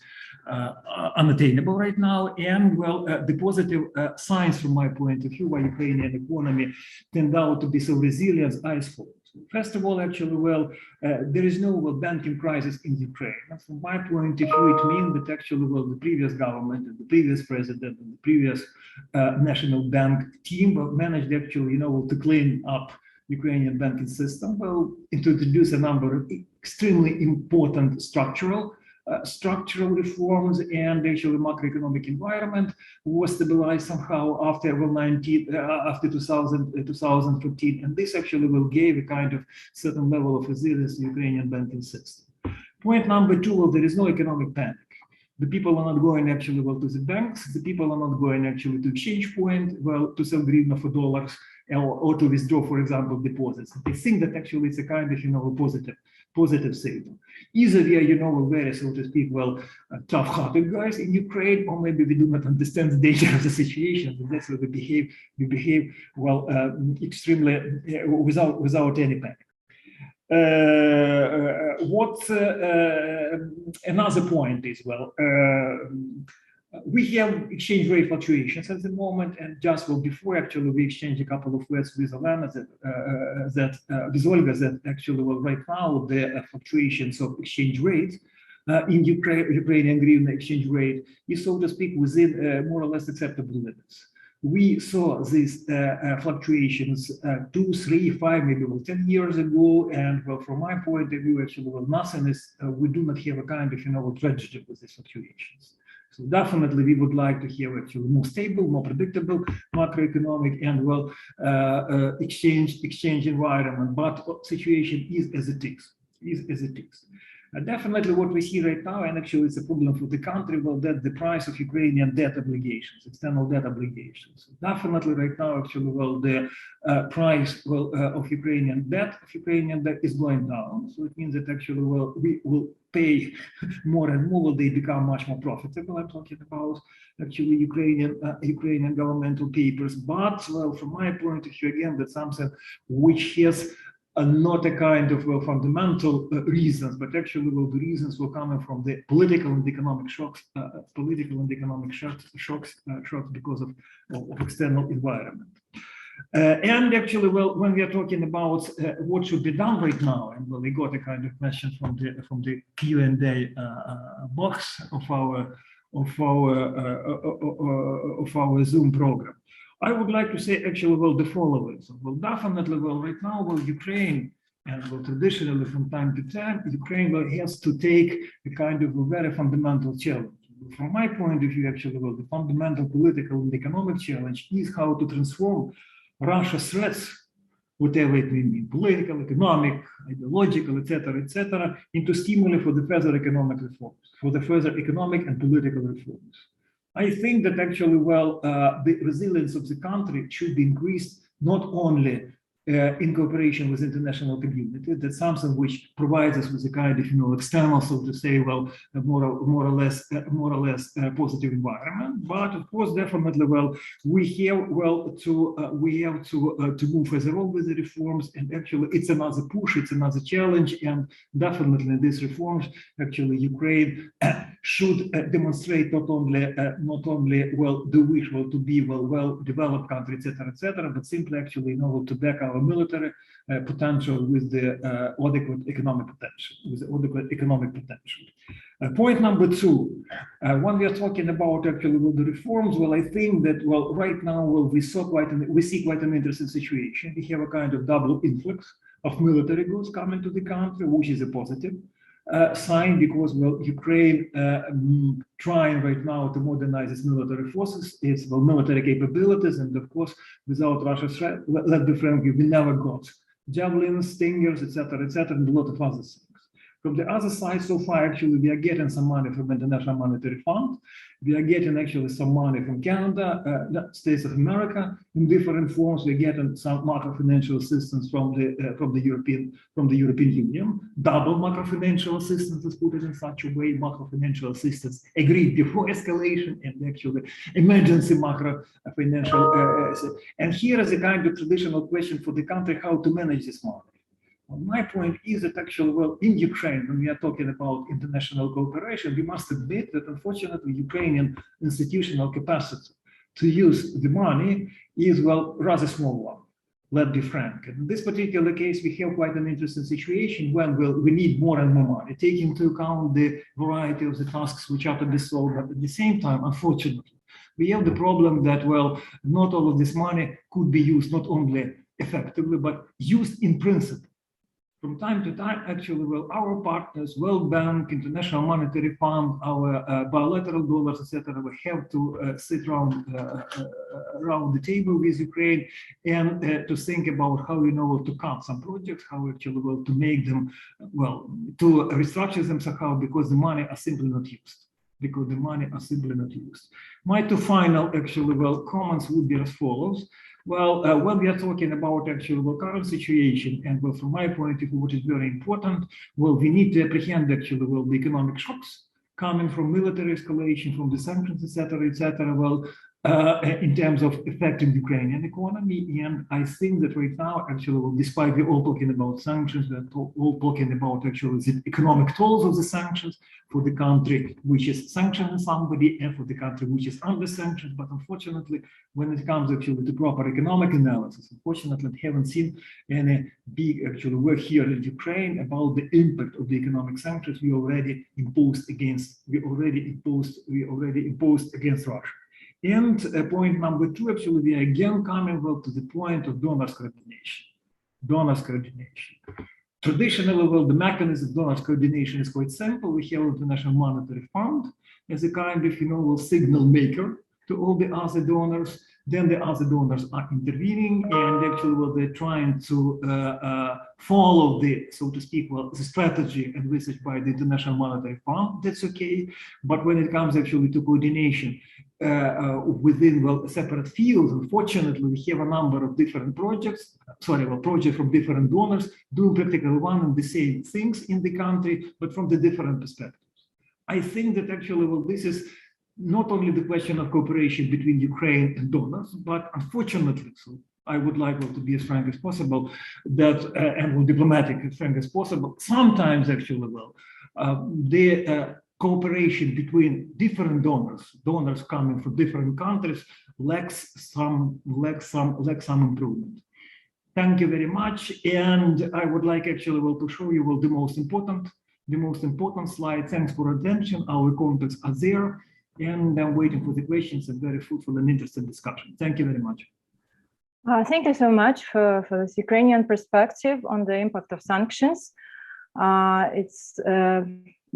D: unattainable right now. And well, the positive signs from my point of view, why Ukrainian economy turned out to be so resilient, are as follows. First of all, actually, well, there is no banking crisis in Ukraine. And from my point of view, it means that actually, well, the previous government and the previous president and the previous national bank team managed actually, to clean up Ukrainian banking system, well, to introduce a number of extremely important structural reforms, and actually macroeconomic environment was stabilized somehow after 2014, and this actually will give a kind of certain level of resilience in Ukrainian banking system. Point number two, well, there is no economic panic. The people are not going actually, well, to the banks. The people are not going actually to exchange point, well, to sell hryvnia for dollars or to withdraw, for example, deposits. They think that actually it's a kind of, positive signal. Either we are, very, so to speak, well, tough-hearted guys in Ukraine, or maybe we do not understand the danger of the situation, and that's why we behave well, extremely without any panic. Another point is, well, we have exchange rate fluctuations at the moment, and just before actually we exchanged a couple of words with Olga with Olga, that actually, well, right now the fluctuations of exchange rates in Ukrainian hryvnia exchange rate is, so to speak, within more or less acceptable limits. We saw these fluctuations 2, 3, 5, maybe 10 years ago, and well, from my point of view, actually, well, nothing is. We do not have a kind of tragedy with these fluctuations. So definitely, we would like to have actually more stable, more predictable macroeconomic and well exchange environment. But situation is as it is. Definitely what we see right now, and actually it's a problem for the country, well, that the price of Ukrainian debt obligations, external debt obligations. Definitely right now, actually, well, the price of Ukrainian debt is going down. So it means that actually, well, we will pay more and more, they become much more profitable. I'm talking about actually Ukrainian governmental papers. But well, from my point of view, again, that's something which has not a kind of fundamental reasons, but actually, well, the reasons will come from the political and economic shocks, because of external environment. And actually, well, when we are talking about what should be done right now, and well, we got a kind of question from the Q&A box of our Zoom program. I would like to say actually, well, the following. So, well, definitely, well, right now, well, Ukraine, and well, traditionally from time to time, Ukraine has to take a kind of a very fundamental challenge. From my point of view, actually, well, the fundamental political and economic challenge is how to transform Russia's threats, whatever it may mean, political, economic, ideological, etc., into stimuli for the further economic reforms, for the further economic and political reforms. I think that actually, well, the resilience of the country should be increased not only in cooperation with international community. That's something which provides us with a kind of, external, so to say, well, a more or less positive environment. But of course, definitely, well, we have to move further on with the reforms. And actually, it's another push, it's another challenge, and definitely these reforms, actually, Ukraine should demonstrate not only well the wish to be well developed country, etc., but simply actually in order to back our military potential with the adequate economic potential. Point number two, when we are talking about actually the reforms, well, I think that right now we see quite an interesting situation. We have a kind of double influx of military goods coming to the country, which is a positive sign, because Ukraine trying right now to modernize its military forces, its military capabilities, and of course, without Russia's threat, let's be frank, we never got javelins, stingers, etc., and a lot of other things. From the other side, so far, actually, we are getting some money from the International Monetary Fund. We are getting actually some money from Canada, States of America, in different forms. We're getting some macro-financial assistance from the European Union. Double macro-financial assistance, is put it in such a way. Macro-financial assistance agreed before escalation, and actually emergency macro-financial. And here is a kind of traditional question for the country: how to manage this money. My point is that actually, in Ukraine, when we are talking about international cooperation, we must admit that unfortunately, Ukrainian institutional capacity to use the money is, rather small one. Let's be frank. In this particular case, we have quite an interesting situation when we need more and more money, taking into account the variety of the tasks which are to be solved. But at the same time, unfortunately, we have the problem that, not all of this money could be used not only effectively, but used in principle. From time to time, actually, our partners, World Bank, International Monetary Fund, our bilateral donors, etc., we have to sit around the table with Ukraine and to think about how to cut some projects, how actually to make them to restructure them somehow, because the money are simply not used. My two final actually comments would be as follows. When we are talking about actually the current situation, and from my point of view, what is very important, we need to apprehend actually the economic shocks coming from military escalation, from the sanctions, etc., in terms of affecting the Ukrainian economy. And I think that right now, actually, despite we all talking about sanctions, we're all talking about actually the economic tolls of the sanctions for the country which is sanctioning somebody and for the country which is under sanctions. But unfortunately, when it comes actually to proper economic analysis, unfortunately, we haven't seen any big actually work here in Ukraine about the impact of the economic sanctions we already imposed against Russia. And point number two, actually, we are again coming to the point of donors coordination. Traditionally, the mechanism of donors coordination is quite simple. We have International Monetary Fund as a kind of, signal maker to all the other donors. Then the other donors are intervening, and actually, they're trying to follow the, so to speak, the strategy envisaged by the International Monetary Fund. That's okay. But when it comes actually to coordination within separate fields, unfortunately, we have a number of different projects from different donors doing practically one and the same things in the country, but from the different perspectives. I think that actually, this is not only the question of cooperation between Ukraine and donors, but unfortunately, so I would like to be as frank as possible, that and diplomatic as frank as possible. Sometimes, actually, the cooperation between different donors coming from different countries, lacks some improvement. Thank you very much, and I would like actually to show you the most important slide. Thanks for attention. Our contacts are there. And I'm waiting for the questions and very fruitful and interesting discussion. Thank you very much.
A: Thank you so much for this Ukrainian perspective on the impact of sanctions. It's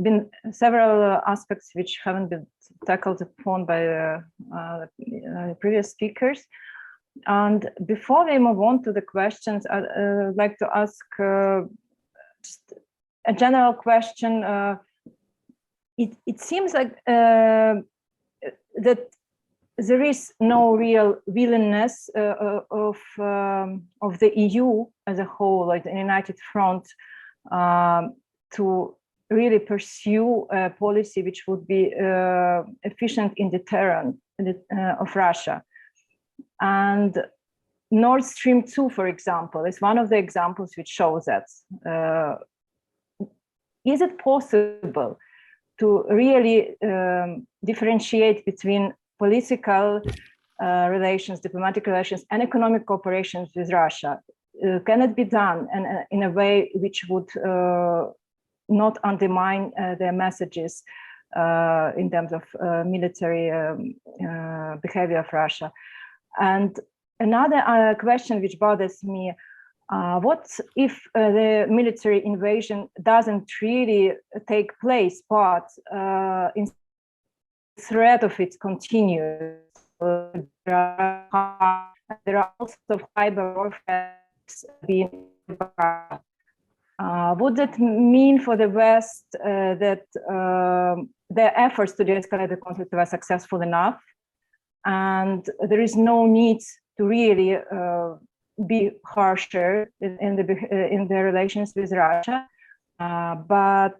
A: been several aspects which haven't been tackled upon by the previous speakers. And before we move on to the questions, I'd like to ask just a general question. It seems like that there is no real willingness of the EU as a whole, like the United Front, to really pursue a policy which would be efficient in deterrent of Russia. And Nord Stream 2, for example, is one of the examples which shows that. Is it possible to really differentiate between political relations, diplomatic relations, and economic cooperations with Russia? Can it be done in a way which would not undermine their messages in terms of military behavior of Russia? And another question which bothers me, what if the military invasion doesn't really take place, but in threat of it continues? There are also cyber warfare being. Would it mean for the West that their efforts to de-escalate the conflict were successful enough, and there is no need to really be harsher in their relations with Russia? But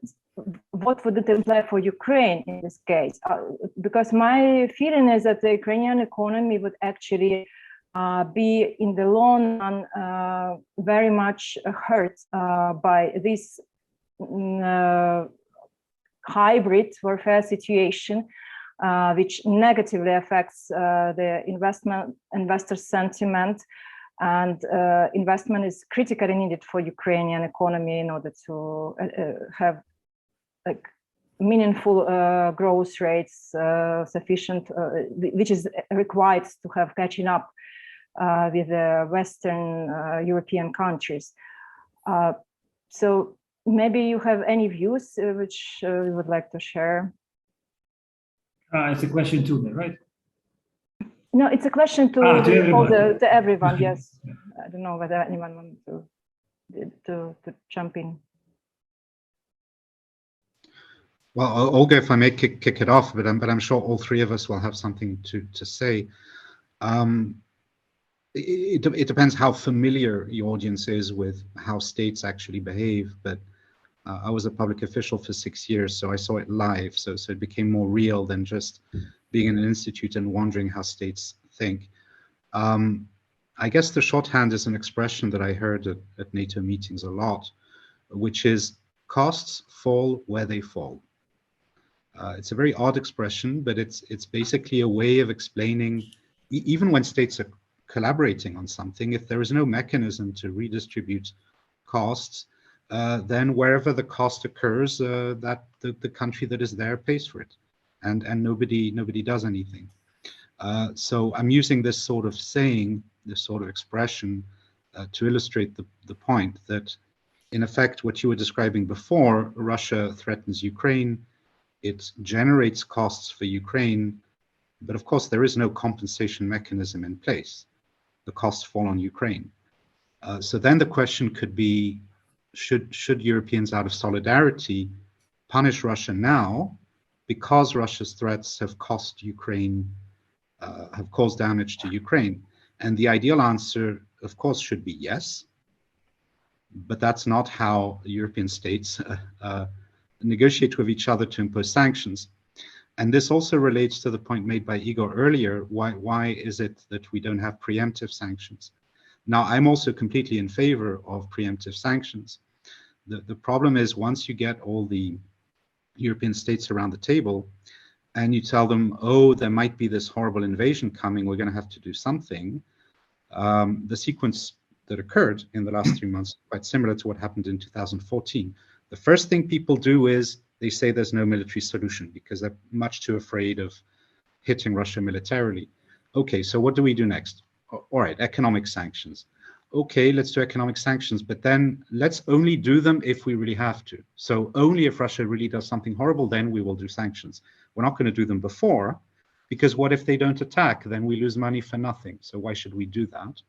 A: what would it imply for Ukraine in this case? Because my feeling is that the Ukrainian economy would actually be in the long run very much hurt by this hybrid warfare situation, which negatively affects the investor sentiment, and investment is critically needed for Ukrainian economy in order to have like meaningful growth rates sufficient, which is required to have catching up with the Western European countries. So maybe you have any views which you would like to share?
D: It's a question to me, right?
A: No, it's a question to everyone. Yes, I don't know whether anyone wants to jump in.
B: Well, Olga, if I may kick it off, but I'm sure all three of us will have something to say. It depends how familiar your audience is with how states actually behave, but I was a public official for 6 years, so I saw it live, so it became more real than just being in an institute and wondering how states think. I guess the shorthand is an expression that I heard at NATO meetings a lot, which is costs fall where they fall. It's a very odd expression, but it's basically a way of explaining, even when states are collaborating on something, if there is no mechanism to redistribute costs, then wherever the cost occurs, that the country that is there pays for it, and nobody does anything. So I'm using this sort of saying, this sort of expression, to illustrate the point that, in effect, what you were describing before, Russia threatens Ukraine, it generates costs for Ukraine, but of course there is no compensation mechanism in place. The costs fall on Ukraine. So then the question could be, should Europeans, out of solidarity, punish Russia now because Russia's threats have cost Ukraine, have caused damage to Ukraine? And the ideal answer, of course, should be yes, but that's not how European states negotiate with each other to impose sanctions. And this also relates to the point made by Igor earlier. Why is it that we don't have preemptive sanctions? Now, I'm also completely in favor of preemptive sanctions. The problem is, once you get all the European states around the table and you tell them, oh, there might be this horrible invasion coming, we're going to have to do something. The sequence that occurred in the last 3 months, quite similar to what happened in 2014. The first thing people do is they say there's no military solution because they're much too afraid of hitting Russia militarily. Okay, so what do we do next? All right, economic sanctions. Okay, let's do economic sanctions, but then let's only do them if we really have to. So only if Russia really does something horrible, then we will do sanctions. We're not going to do them before, because what if they don't attack? Then we lose money for nothing. So why should we do that?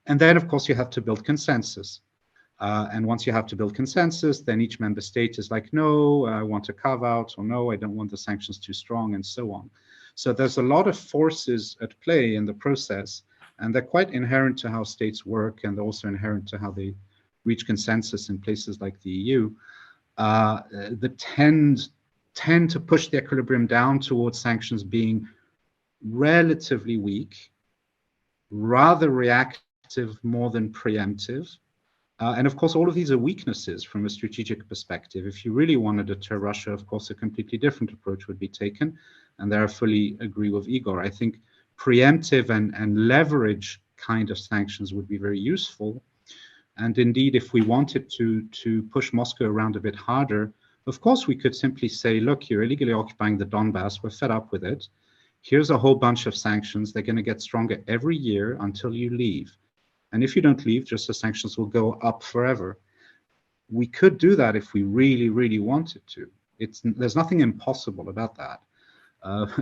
B: And then, of course, you have to build consensus. And once you have to build consensus, then each member state is like, no, I want to carve out, or no, I don't want the sanctions too strong, and so on. So there's a lot of forces at play in the process, and they're quite inherent to how states work and also inherent to how they reach consensus in places like the EU, that tend to push the equilibrium down towards sanctions being relatively weak, rather reactive more than preemptive. And of course, all of these are weaknesses from a strategic perspective. If you really want to deter Russia, of course, a completely different approach would be taken. And there I fully agree with Igor. I think preemptive and leverage kind of sanctions would be very useful. And indeed, if we wanted to push Moscow around a bit harder, of course, we could simply say, look, you're illegally occupying the Donbass. We're fed up with it. Here's a whole bunch of sanctions. They're going to get stronger every year until you leave. And if you don't leave, just the sanctions will go up forever. We could do that if we really, really wanted to. There's nothing impossible about that.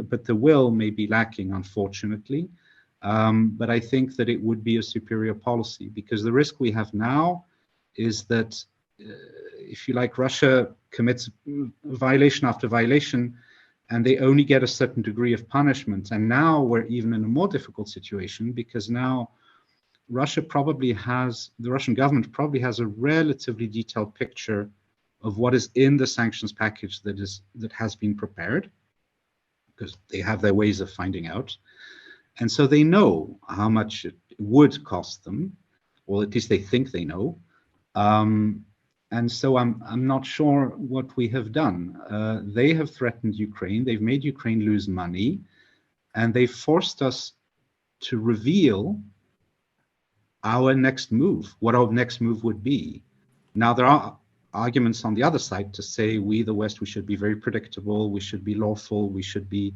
B: But the will may be lacking, unfortunately. But I think that it would be a superior policy, because the risk we have now is that, if you like, Russia commits violation after violation, and they only get a certain degree of punishment. And now we're even in a more difficult situation, because now the Russian government probably has a relatively detailed picture of what is in the sanctions package that has been prepared, because they have their ways of finding out. And so they know how much it would cost them, or at least they think they know. And so I'm not sure what we have done. They have threatened Ukraine. They've made Ukraine lose money, and they've forced us to reveal our next move, what our next move would be. Now, there are arguments on the other side to say we, the West, we should be very predictable, we should be lawful, we should be,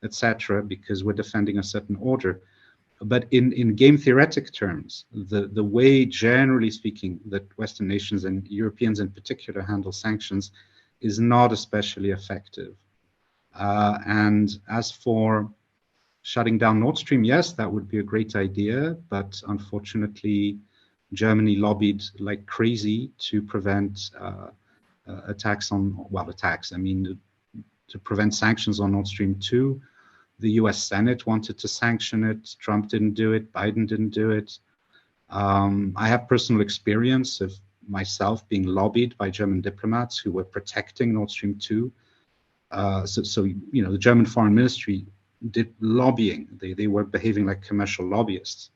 B: etc., because we're defending a certain order. But in game theoretic terms, the way, generally speaking, that Western nations and Europeans in particular handle sanctions is not especially effective. And as for shutting down Nord Stream, yes, that would be a great idea, but unfortunately, Germany lobbied like crazy to prevent attacks, I mean, to prevent sanctions on Nord Stream 2. The US Senate wanted to sanction it. Trump didn't do it. Biden didn't do it. I have personal experience of myself being lobbied by German diplomats who were protecting Nord Stream 2. So you know, the German Foreign Ministry did lobbying. They were behaving like commercial lobbyists.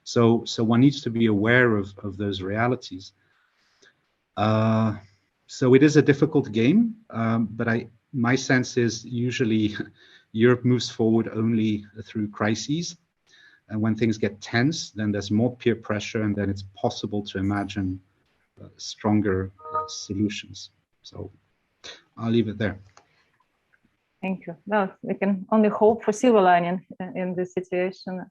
B: So one needs to be aware of those realities. So it is a difficult game, but my sense is usually Europe moves forward only through crises. And when things get tense, then there's more peer pressure, and then it's possible to imagine stronger solutions. So I'll leave it there.
A: Thank you. Well, we can only hope for silver lining in this situation.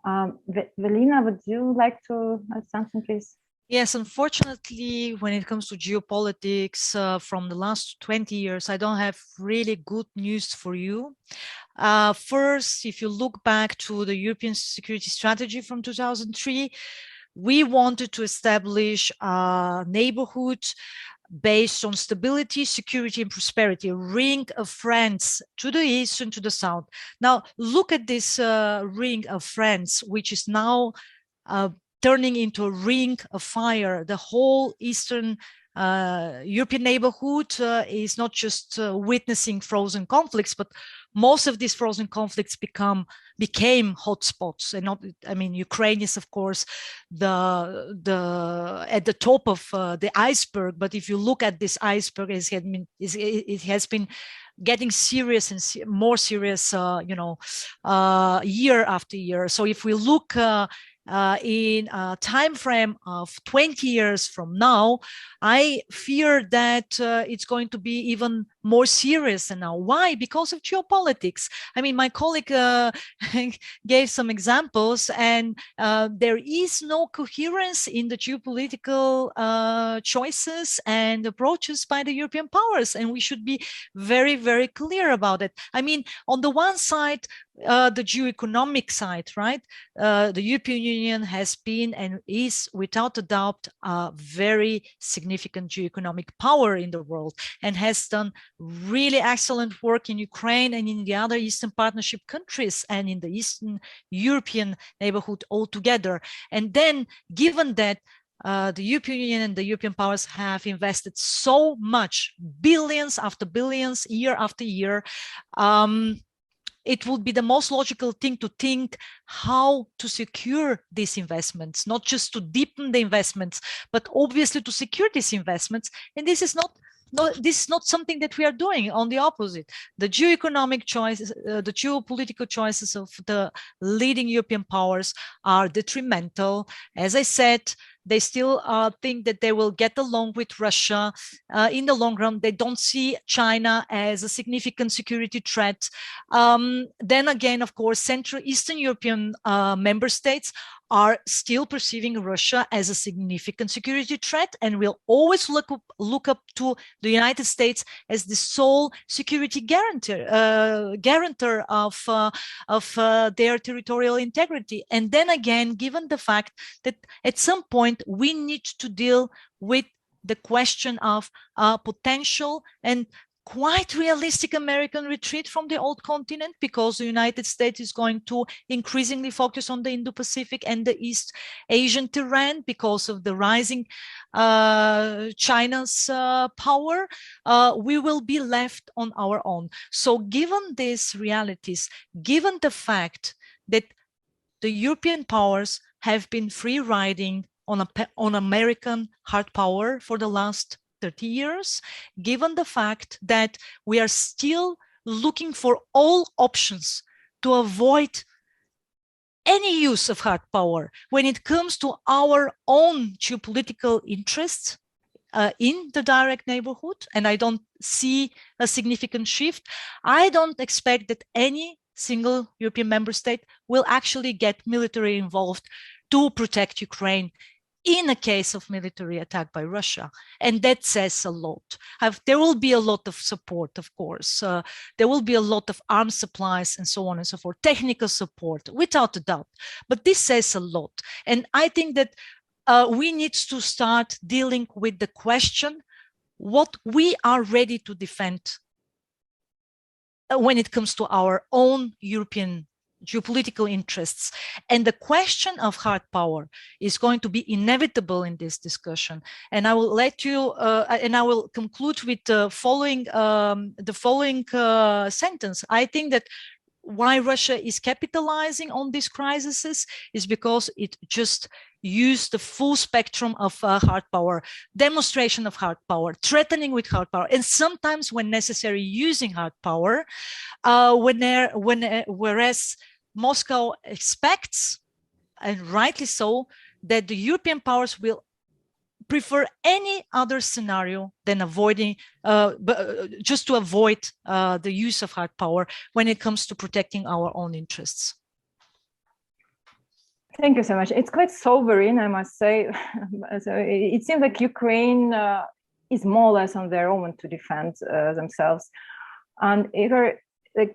A: Velina, would you like to add something, please?
C: Yes, unfortunately, when it comes to geopolitics from the last 20 years, I don't have really good news for you. First, if you look back to the European security strategy from 2003, we wanted to establish a neighborhood based on stability, security, and prosperity, a ring of friends to the east and to the south. Now, look at this ring of friends, which is now turning into a ring of fire. The whole Eastern European neighborhood is not just witnessing frozen conflicts, but most of these frozen conflicts became hotspots. And not, I mean, Ukraine is of course at the top of the iceberg. But if you look at this iceberg, it has been getting serious and more serious, year after year. So if we look in a time frame of 20 years from now, I fear that it's going to be even more serious than now. Why? Because of geopolitics. I mean, my colleague gave some examples, and there is no coherence in the geopolitical choices and approaches by the European powers, and we should be very, very clear about it. I mean, on the one side, the geoeconomic side, right? The European Union has been and is, without a doubt, a very significant geoeconomic power in the world, and has done really excellent work in Ukraine and in the other Eastern Partnership countries and in the Eastern European neighborhood altogether. And then, given that the European Union and the European powers have invested so much, billions after billions, year after year, it would be the most logical thing to think how to secure these investments, not just to deepen the investments, but obviously to secure these investments. And this is not something that we are doing. On the opposite, the geoeconomic choices, the geopolitical choices of the leading European powers are detrimental. As I said, they still think that they will get along with Russia. In the long run, they don't see China as a significant security threat. Then again, of course, Central Eastern European member states are still perceiving Russia as a significant security threat and will always look up to the United States as the sole security guarantor of their territorial integrity. And then again, given the fact that at some point we need to deal with the question of potential and quite realistic American retreat from the old continent, because the United States is going to increasingly focus on the Indo-Pacific and the East Asian terrain because of the rising China's power, we will be left on our own. So given these realities, given the fact that the European powers have been free riding on American hard power for the last 30 years, given the fact that we are still looking for all options to avoid any use of hard power when it comes to our own geopolitical interests in the direct neighborhood, and I don't see a significant shift, I don't expect that any single European member state will actually get military involved to protect Ukraine in a case of military attack by Russia. And that says a lot. There will be a lot of support, of course. There will be a lot of arms supplies and so on and so forth, technical support, without a doubt. But this says a lot. And I think that we need to start dealing with the question, what we are ready to defend when it comes to our own European geopolitical interests. And the question of hard power is going to be inevitable in this discussion. And I will let you, and I will conclude with the following sentence. I think that why Russia is capitalizing on these crises is because it just used the full spectrum of hard power, demonstration of hard power, threatening with hard power, and sometimes when necessary using hard power, whereas Moscow expects, and rightly so, that the European powers will prefer any other scenario than avoiding, just to avoid the use of hard power when it comes to protecting our own interests.
A: Thank you so much. It's quite sobering, I must say. So it seems like Ukraine is more or less on their own to defend themselves. And Igor, like,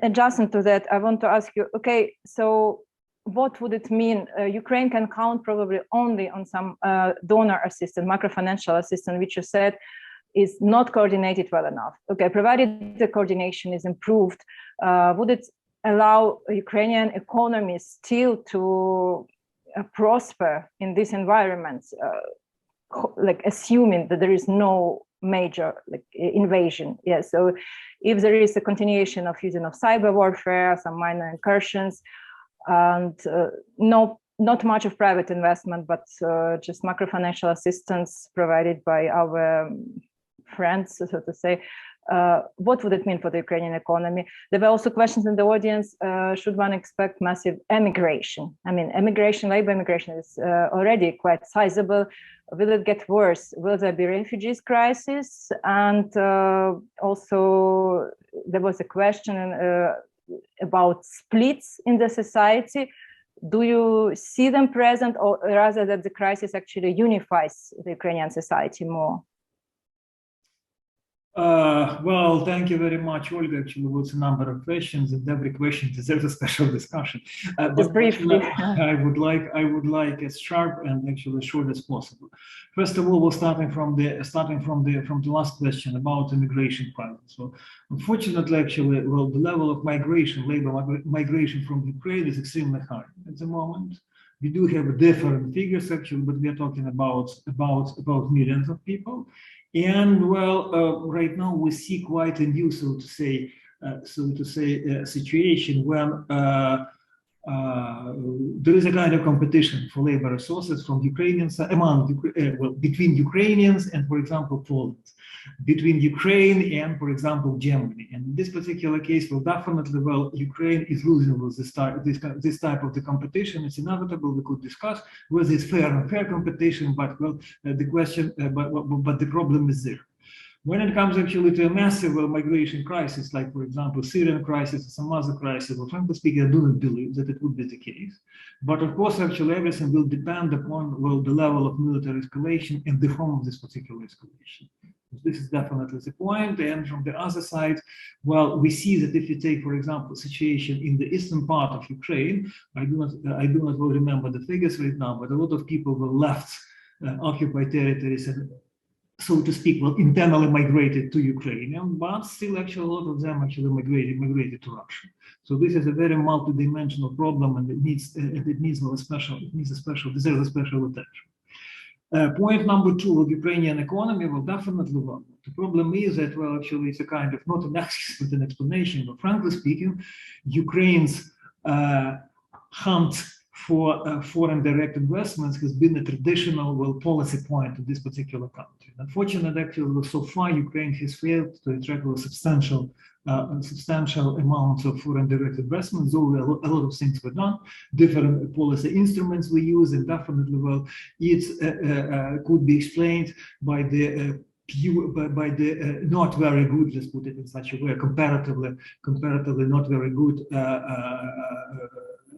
A: adjacent to that, I want to ask you, okay, so what would it mean? Ukraine can count probably only on some donor assistance, macro-financial assistance, which you said is not coordinated well enough. Okay, provided the coordination is improved, would it allow Ukrainian economy still to prosper in this environment, like assuming that there is no major invasion? Yeah, so if there is a continuation of using of cyber warfare, some minor incursions, and not much of private investment, but just macro-financial assistance provided by our friends, so to say, what would it mean for the Ukrainian economy? There were also questions in the audience, should one expect massive emigration? I mean, labor immigration is already quite sizable. Will it get worse? Will there be refugees crisis? And also there was a question about splits in the society. Do you see them present, or rather that the crisis actually unifies the Ukrainian society more?
D: Well, thank you very much, Olga. Actually, was a number of questions, and every question deserves a special discussion.
A: Just briefly,
D: I would like as sharp and actually short as possible. First of all, we're starting from the last question about immigration crisis. So, unfortunately, actually, well, the level of migration, labor migration from Ukraine is extremely high at the moment. We do have different figures actually, but we are talking about millions of people. And well, right now we see quite a new, so to say, situation when there is a kind of competition for labor resources from Ukrainians between Ukrainians and, for example, Poland, between Ukraine and, for example, Germany. And in this particular case, well, definitely, well, Ukraine is losing with this type of the competition. It's inevitable. We could discuss whether it's fair and unfair competition, but well, the question, but the problem is there. When it comes actually to a massive migration crisis, like, for example, Syrian crisis or some other crisis, well, frankly speaking, I do not believe that it would be the case. But of course, actually, everything will depend upon, well, the level of military escalation and the form of this particular escalation. This is definitely the point. And from the other side, well, we see that if you take, for example, situation in the eastern part of Ukraine, I do not well remember the figures right now, but a lot of people were left occupied territories and, so to speak, well, internally migrated to Ukraine, but still actually a lot of them actually migrated to Russia. So this is a very multidimensional problem, and it needs a special attention. Point number two, of Ukrainian economy, well, definitely one. The problem is that, well, actually it's a kind of not an excuse but an explanation, but frankly speaking, Ukraine's hunt for foreign direct investments has been a traditional, well, policy point in this particular country. Unfortunately, actually, so far Ukraine has failed to attract a substantial amounts of foreign direct investments, though a lot of things were done, different policy instruments we use, and definitely, well, it could be explained by the not very good, let's put it in such a way, comparatively not very good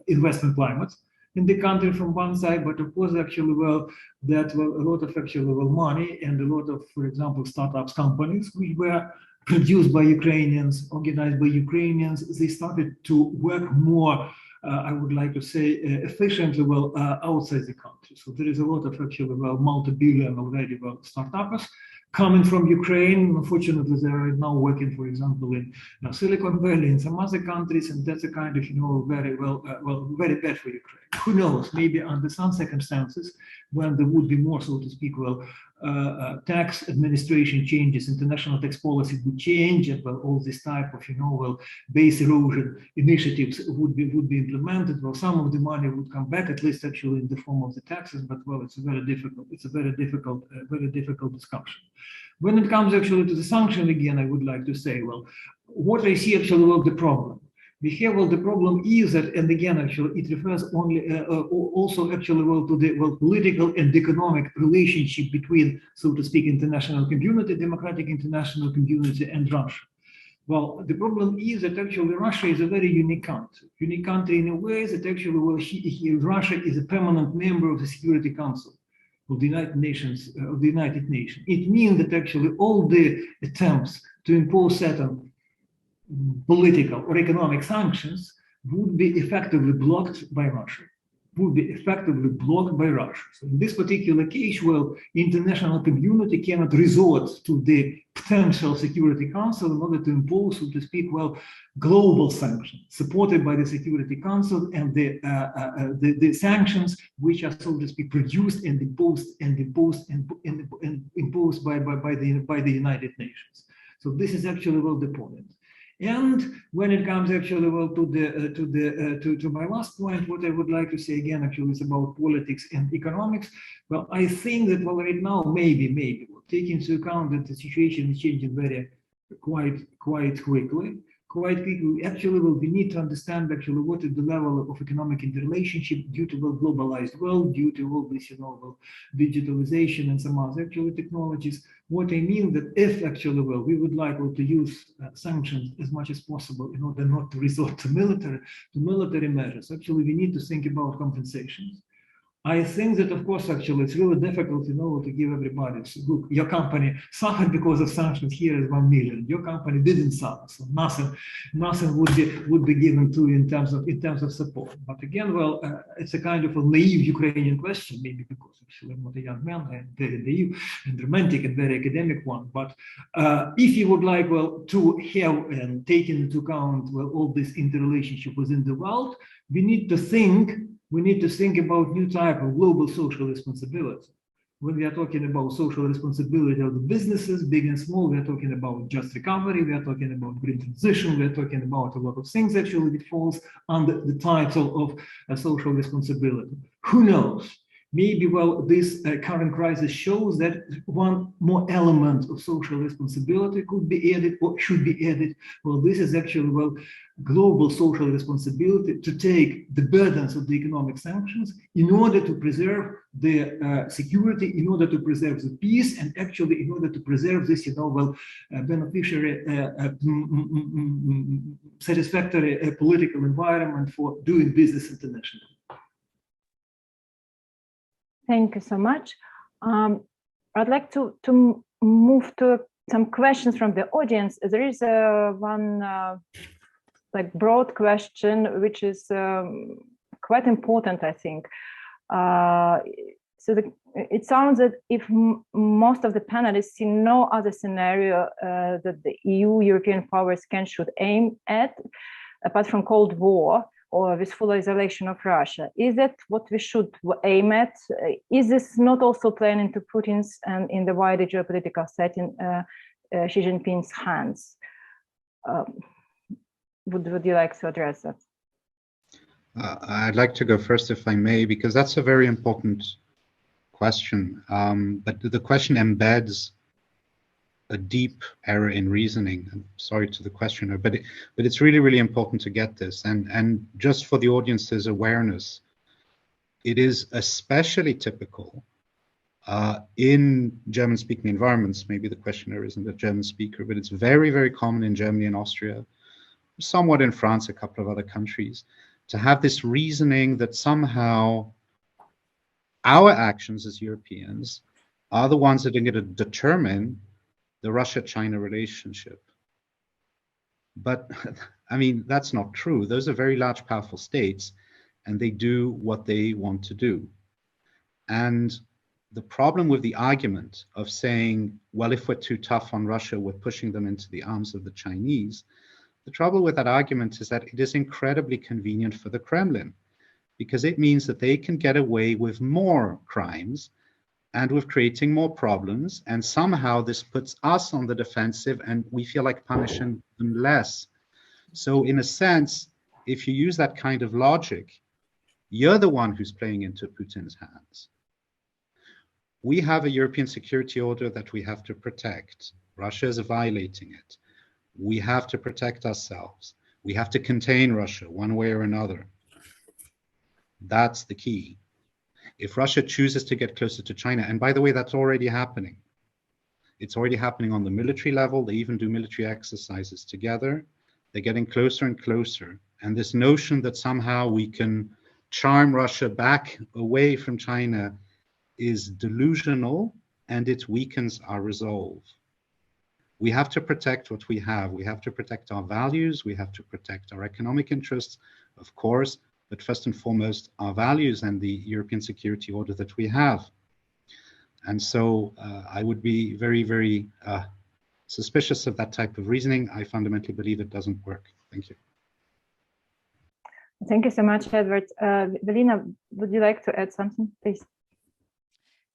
D: investment climate in the country from one side, but of course, actually, well, that a lot of actually money and a lot of, for example, startups companies which were produced by Ukrainians, organized by Ukrainians, they started to work more, I would like to say, efficiently, well, outside the country. So there is a lot of actually, well, multi-billion already, well, startups coming from Ukraine. Unfortunately, they are now working, for example, in Silicon Valley and some other countries, and that's a kind of, very very bad for Ukraine. Who knows? Maybe under some circumstances, when there would be more, so to speak, well, tax administration changes, international tax policy would change, and well, all this type of, well, base erosion initiatives would be implemented. Well, some of the money would come back, at least actually in the form of the taxes, but well, it's a very difficult discussion. When it comes actually to the sanction, again, I would like to say, well, what I see actually, well, the problem. We have, well, the problem is that, and again, actually, it refers only also actually, well, to the, well, political and economic relationship between, so to speak, international community, democratic international community, and Russia. Well, the problem is that actually Russia is a very unique country in a way that actually, well, Russia is a permanent member of the Security Council of the United Nations. It means that actually all the attempts to impose certain political or economic sanctions would be effectively blocked by Russia. So in this particular case, well, international community cannot resort to the potential Security Council in order to impose, so to speak, well, global sanctions supported by the Security Council, and the sanctions which are, so to speak, produced and imposed by the United Nations. So this is actually, well, the point. And when it comes actually, well, to my last point, what I would like to say again actually is about politics and economics. Well, I think that, well, right now maybe we'll take into account that the situation is changing quite quickly. Actually, well, we need to understand actually what is the level of economic interrelationship due to the globalized world, due to all this, well, digitalization and some other actually technologies. What I mean that if actually, well, we would like to use sanctions as much as possible in order not to resort to military measures, actually we need to think about compensations. I think that, of course, actually, it's really difficult, to give everybody, so look, your company suffered because of sanctions. Here is 1 million. Your company didn't suffer, so nothing would be given to you in terms of support. But again, well, it's a kind of a naive Ukrainian question, maybe because actually I'm not a young man and very naive and romantic and very academic one. But if you would like, well, to have and take into account, well, all this interrelationship within the world, we need to think about new type of global social responsibility. When we are talking about social responsibility of the businesses, big and small, we are talking about just recovery, we are talking about green transition, we are talking about a lot of things actually that falls under the title of social responsibility. Who knows? Maybe, well, this current crisis shows that one more element of social responsibility could be added or should be added. Well, this is actually, well, global social responsibility to take the burdens of the economic sanctions in order to preserve the security, in order to preserve the peace, and actually in order to preserve this, beneficiary, satisfactory political environment for doing business internationally.
A: Thank you so much. I'd like to move to some questions from the audience. There is one broad question, which is quite important, I think. It sounds that if most of the panelists see no other scenario that the EU, European powers should aim at, apart from Cold War, or with full isolation of Russia. Is that what we should aim at? Is this not also playing into Putin's and in the wider geopolitical setting, Xi Jinping's hands? Would you like to address that?
B: I'd like to go first, if I may, because that's a very important question. But the question embeds a deep error in reasoning. I'm sorry to the questioner, but it's really, really important to get this. And just for the audience's awareness, it is especially typical in German-speaking environments. Maybe the questioner isn't a German speaker, but it's very, very common in Germany and Austria, somewhat in France, a couple of other countries, to have this reasoning that somehow our actions as Europeans are the ones that are going to determine the Russia-China relationship. But I mean, that's not true. Those are very large, powerful states, and they do what they want to do. And the problem with the argument of saying, well, if we're too tough on Russia, we're pushing them into the arms of the Chinese. The trouble with that argument is that it is incredibly convenient for the Kremlin, because it means that they can get away with more crimes and with creating more problems, and somehow this puts us on the defensive and we feel like punishing them less. So in a sense, if you use that kind of logic, you're the one who's playing into Putin's hands. We have a European security order that we have to protect. Russia is violating it. We have to protect ourselves. We have to contain Russia one way or another. That's the key. If Russia chooses to get closer to China, and by the way, that's already happening. It's already happening on the military level. They even do military exercises together. They're getting closer and closer. And this notion that somehow we can charm Russia back away from China is delusional, and it weakens our resolve. We have to protect what we have. We have to protect our values. We have to protect our economic interests, of course, but first and foremost, our values and the European security order that we have. And so I would be very, very suspicious of that type of reasoning. I fundamentally believe it doesn't work. Thank you.
A: Thank you so much, Edward. Velina, would you like to add something, please?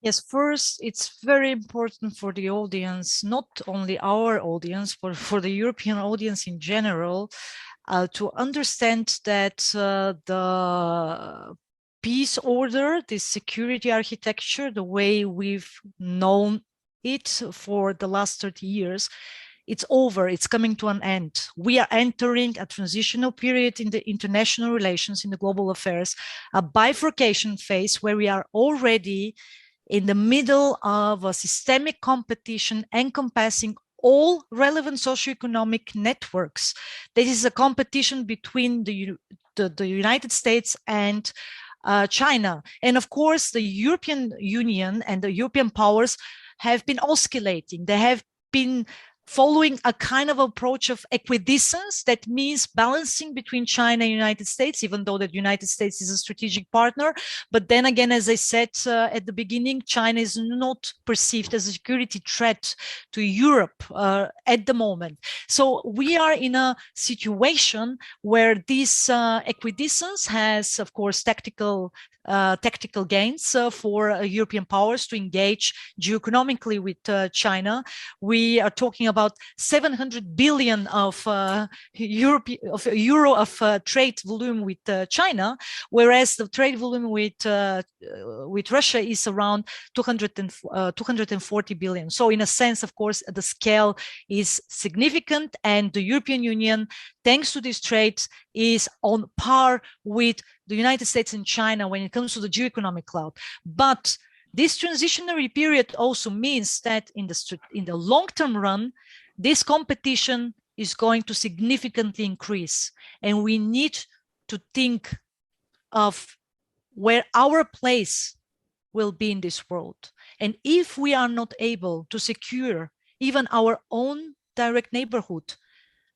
C: Yes, first, it's very important for the audience, not only our audience, but for the European audience in general, to understand that the peace order, this security architecture, the way we've known it for the last 30 years, it's over, it's coming to an end. We are entering a transitional period in the international relations, in the global affairs, a bifurcation phase where we are already in the middle of a systemic competition encompassing all relevant socioeconomic networks. This is a competition between the United States and China. And of course, the European Union and the European powers have been oscillating. They have been following a kind of approach of equidistance. That means balancing between China and the United States, even though the United States is a strategic partner. But then again, as I said at the beginning, China is not perceived as a security threat to Europe at the moment. So we are in a situation where this equidistance has, of course, tactical gains for European powers to engage geoeconomically with China. We are talking about 700 billion of euro of trade volume with China, whereas the trade volume with Russia is around 240 billion. So in a sense, of course, the scale is significant, and the European Union, thanks to this trade, is on par with the United States and China when it comes to the geoeconomic cloud. But this transitionary period also means that in the long-term run, this competition is going to significantly increase, and we need to think of where our place will be in this world. And if we are not able to secure even our own direct neighborhood,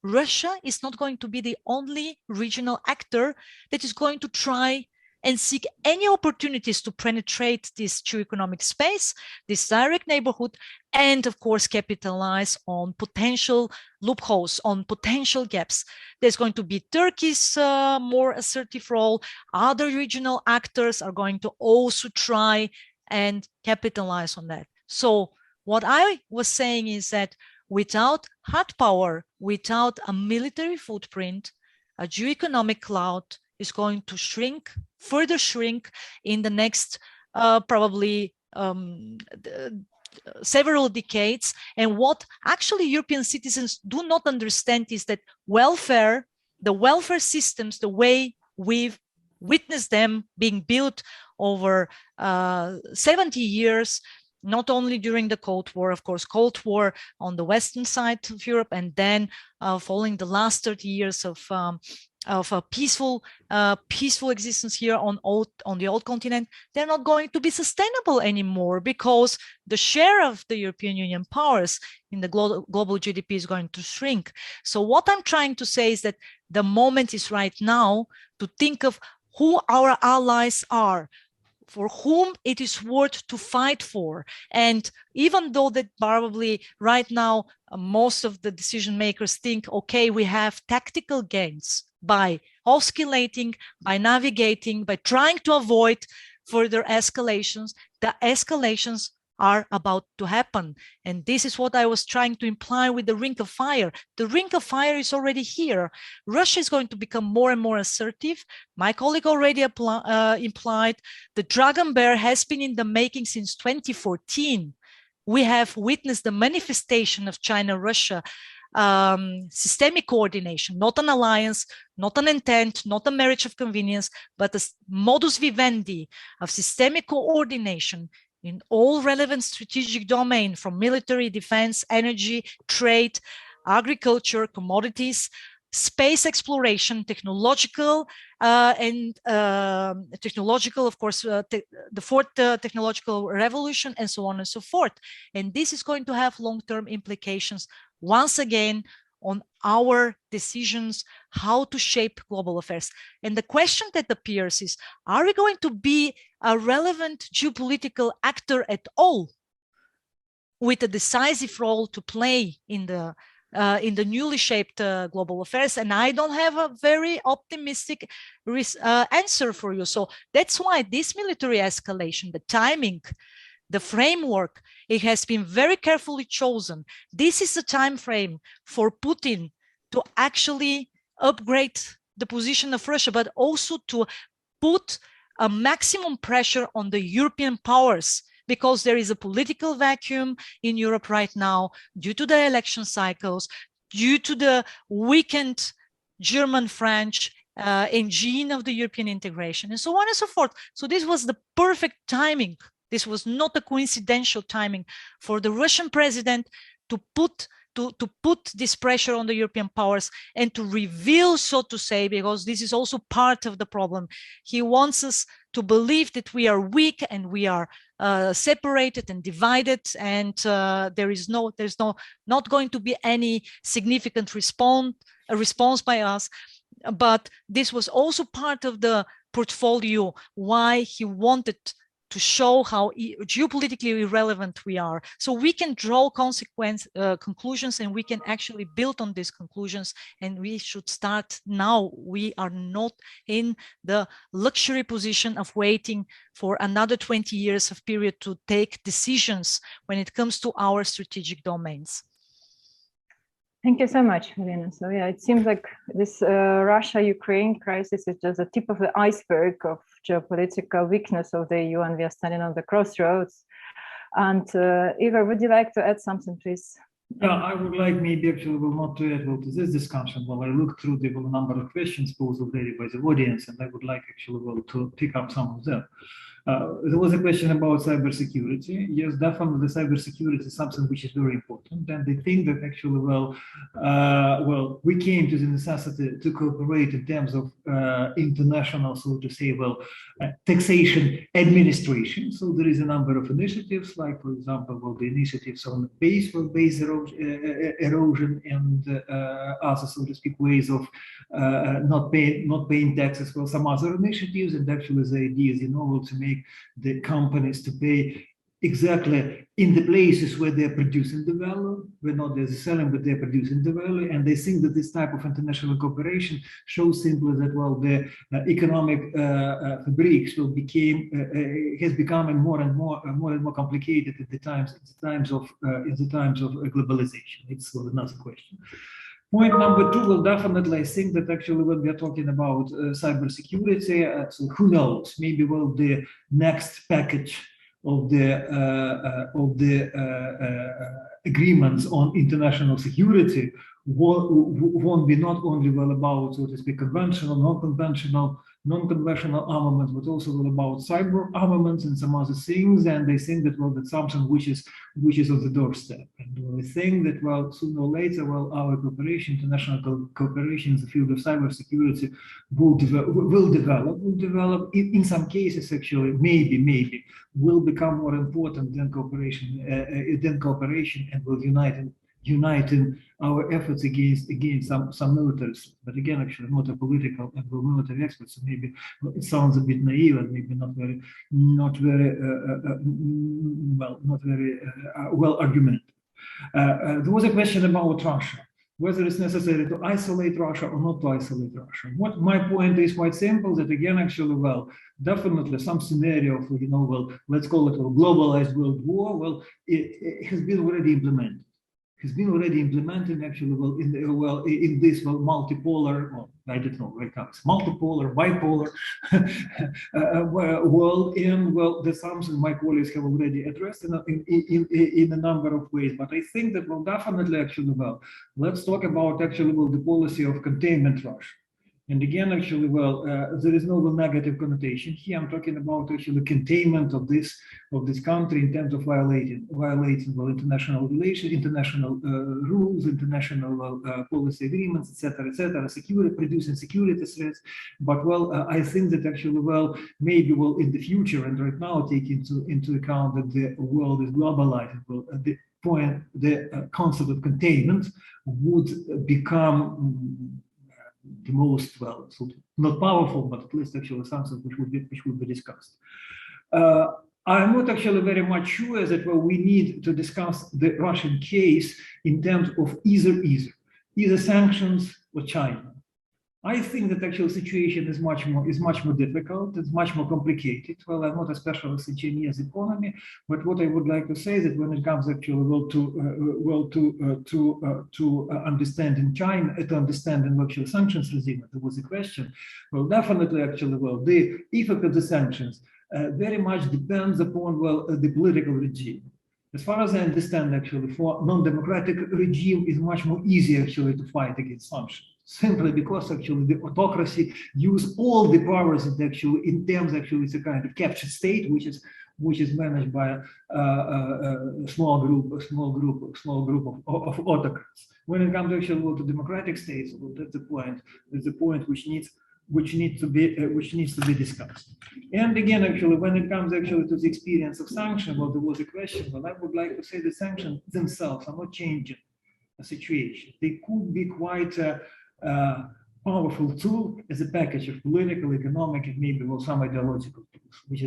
C: Russia is not going to be the only regional actor that is going to try and seek any opportunities to penetrate this geoeconomic space, this direct neighborhood, and of course capitalize on potential loopholes, on potential gaps. There's going to be Turkey's more assertive role. Other regional actors are going to also try and capitalize on that. So what I was saying is that without hard power, without a military footprint, a geoeconomic cloud is going to shrink, further shrink in the next probably several decades. And what actually European citizens do not understand is that welfare, the welfare systems, the way we've witnessed them being built over 70 years, not only during the Cold War, of course, Cold War on the western side of Europe, and then following the last 30 years of a peaceful existence here on the old continent, they're not going to be sustainable anymore, because the share of the European Union powers in the global GDP is going to shrink. So what I'm trying to say is that the moment is right now to think of who our allies are, for whom it is worth to fight for. And even though that probably right now most of the decision makers think, okay, we have tactical gains by oscillating, by navigating, by trying to avoid further escalations, the escalations are about to happen. And this is what I was trying to imply with the ring of fire. The ring of fire is already here. Russia is going to become more and more assertive. My colleague already implied the Dragon Bear has been in the making since 2014. We have witnessed the manifestation of China-Russia systemic coordination, not an alliance, not an intent, not a marriage of convenience, but a modus vivendi of systemic coordination in all relevant strategic domains, from military, defense, energy, trade, agriculture, commodities, space exploration, technological, of course, the fourth technological revolution, and so on and so forth. And this is going to have long-term implications, once again, on our decisions how to shape global affairs. And the question that appears is, are we going to be a relevant geopolitical actor at all, with a decisive role to play in the newly shaped global affairs? And I don't have a very optimistic answer for you. So that's why this military escalation, the timing, the framework, it has been very carefully chosen. This is the time frame for Putin to actually upgrade the position of Russia, but also to put a maximum pressure on the European powers, because there is a political vacuum in Europe right now due to the election cycles, due to the weakened German-French engine of the European integration, and so on and so forth. So this was the perfect timing. This was not a coincidental timing for the Russian president to put to put this pressure on the European powers and to reveal, so to say, because this is also part of the problem. He wants us to believe that we are weak and we are separated and divided, and there's not going to be any significant response by us. But this was also part of the portfolio, why he wanted to show how geopolitically irrelevant we are. So we can draw conclusions, and we can actually build on these conclusions, and we should start now. We are not in the luxury position of waiting for another 20 years of period to take decisions when it comes to our strategic domains.
A: Thank you so much, Velina. So yeah, it seems like this Russia-Ukraine crisis is just the tip of the iceberg of geopolitical weakness of the EU, and we are standing on the crossroads. And Igor, would you like to add something, please?
D: I would like maybe actually not to add to this discussion. Well, I looked through the number of questions posed already by the audience, and I would like actually to pick up some of them. There was a question about cybersecurity. Yes, definitely, cybersecurity is something which is very important, and I think that actually, we came to the necessity to cooperate in terms of international, so to say, taxation administration. So there is a number of initiatives, like, for example, the initiatives on base erosion and other, so to speak, ways of not paying taxes. Well, some other initiatives, and actually the idea is, to make the companies to pay exactly in the places where they're producing the value, where not they're selling, but they're producing the value. And they think that this type of international cooperation shows simply that, the economic fabrics has become more and more complicated in the times of globalization. It's another question. Point number two, well, definitely, I think that actually when we are talking about cybersecurity, so who knows, maybe the next package of the agreements on international security won't be not only about, so to speak, conventional, non-conventional armaments, but also about cyber armaments and some other things. And they think that that's something which is on the doorstep. And we think that sooner or later, our international cooperation in the field of cybersecurity will develop. In some cases, actually, maybe will become more important than cooperation, and will uniting our efforts against some militaries. But again, actually, not a political and military expert, so maybe it sounds a bit naive and maybe not very well argumented. There was a question about Russia, whether it's necessary to isolate Russia or not to isolate Russia. What my point is quite simple, that again, actually, definitely some scenario for, let's call it a globalized world war, it has been already implemented. Actually in this multipolar, I don't know right now, it's multipolar, bipolar world, and there's something my colleagues have already addressed in a number of ways. But I think that definitely actually let's talk about actually the policy of containment Russia. And again, actually, there is no negative connotation here. I'm talking about actually containment of this country in terms of violating international relations, international rules, international policy agreements, etc., producing security threats. But I think that actually, maybe in the future and right now, take into account that the world is globalized. The concept of containment would become the most not powerful, but at least actually something which would be discussed. I'm not actually very much sure that we need to discuss the Russian case in terms of either sanctions or China. I think that actual situation is much more difficult. It's much more complicated. I'm not a specialist in Chinese economy, but what I would like to say is that when it comes actually to understanding China, to understanding actual sanctions regime, there was a question. Definitely actually the effect of the sanctions very much depends upon the political regime. As far as I understand, actually, for non-democratic regime, is much more easy actually to fight against sanctions. Simply because actually the autocracy use all the powers that actually in terms actually it's a kind of captured state, which is which is managed by a small group of autocrats. When it comes actually to democratic states, well, that's the point. That's the point which needs to be discussed. And again, actually, when it comes actually to the experience of sanctions, well, there was a question. Well, I would like to say the sanctions themselves are not changing the situation. They could be quite a powerful tool as a package of political, economic, and maybe well, some ideological tools, which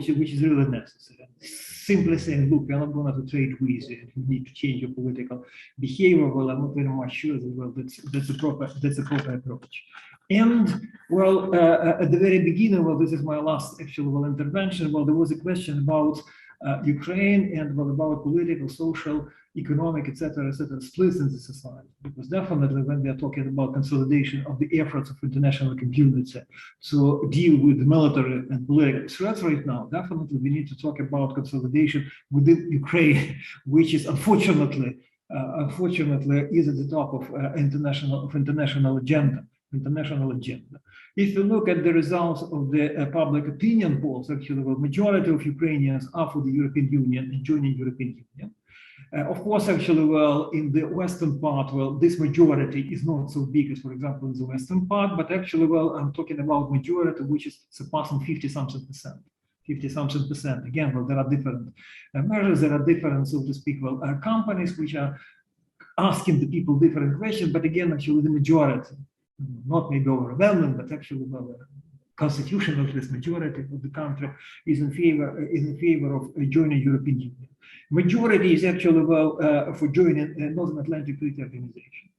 D: is really necessary. Simply saying, look, we're not going to trade with you. You need to change your political behavior. Well, I'm not very much sure that well, that's a proper approach. And well, at the very beginning, well, this is my last actual intervention. Well, there was a question about Ukraine and well, about political, social, economic, etc., splits in the society. Because definitely, when we are talking about consolidation of the efforts of international community to deal with the military and political threats right now, definitely we need to talk about consolidation within Ukraine, which is unfortunately is at the top of international agenda. If you look at the results of the public opinion polls, actually, the majority of Ukrainians are for the European Union and joining European Union. Of course, actually, well, in the Western part, well, this majority is not so big as, for example, in the Western part, but actually, well, I'm talking about majority, which is surpassing 50-something percent. 50-something percent. Again, well, there are different measures, there are different, so to speak, well, companies which are asking the people different questions, but again, actually, the majority, not maybe overwhelming, but actually, well, constitutional this majority of the country is in favor of joining European Union. Majority is actually well for joining a Northern Atlantic Treaty Organization.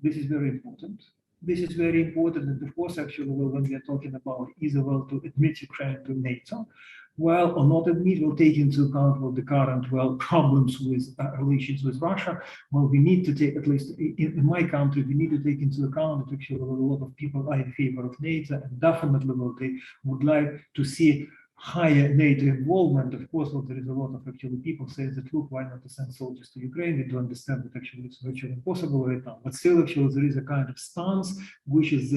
D: This is very important. This is very important, and of course, actually, well, when we are talking about either well to admit Ukraine to NATO, well or not admit, will take into account well the current well problems with relations with Russia. Well, we need to take, at least in my country, we need to take into account that actually well, a lot of people are in favor of NATO, and definitely well, they would like to see higher NATO involvement. Of course, well, there is a lot of actually people saying that, look, why not to send soldiers to Ukraine? They do understand that actually it's virtually impossible right now. But still, actually, there is a kind of stance which is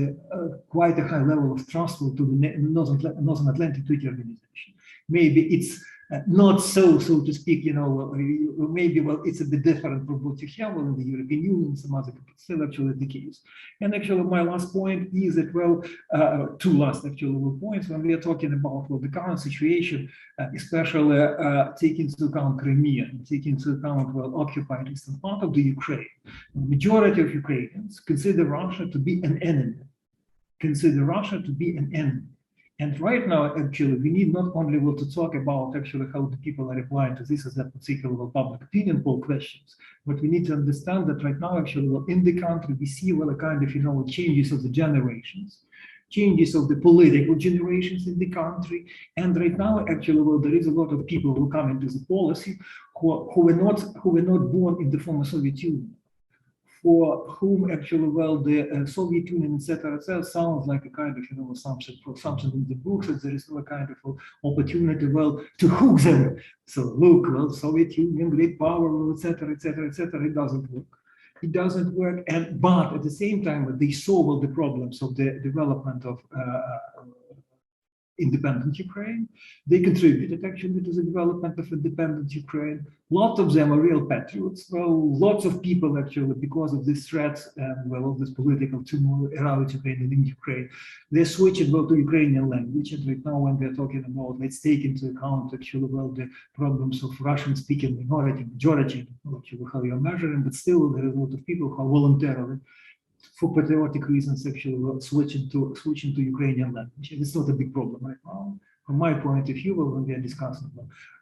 D: quite a high level of trust to the Northern Atlantic Treaty Organization. Maybe it's not so to speak, you know, maybe, well, it's a bit different from what you have well, in the European Union, some other, but still actually the case. And actually, my last point is that, well, two last actually points when we are talking about well, the current situation, especially taking into account Crimea and taking into account well, occupied eastern part of the Ukraine. The majority of Ukrainians consider Russia to be an enemy. And right now, actually, we need not only well, to talk about actually how the people are replying to this as that particular well, public opinion poll questions, but we need to understand that right now, actually, well, in the country, we see well a kind of, you know, changes of the generations, changes of the political generations in the country. And right now, actually, well, there is a lot of people who come into the policy who were not born in the former Soviet Union, for whom actually, well, the Soviet Union, etc., sounds like a kind of, you know, assumption in the books, that there is no kind of opportunity, well, to hook them. So look, well, Soviet Union, great power, etc., it doesn't work. It doesn't work, but at the same time, they saw well, the problems of the development of independent Ukraine. They contributed actually to the development of independent Ukraine. Lots of them are real patriots. Well, lots of people actually, because of these threats and well, of this political turmoil around Ukraine and in Ukraine, they're switching well to Ukrainian language. And right now, when we're talking about, let's take into account actually well the problems of Russian-speaking minority, majority, actually how you're measuring, but still there is a lot of people who are voluntarily, for patriotic reasons, actually switching to Ukrainian language. It's not a big problem right now. From my point of view, when we are discussing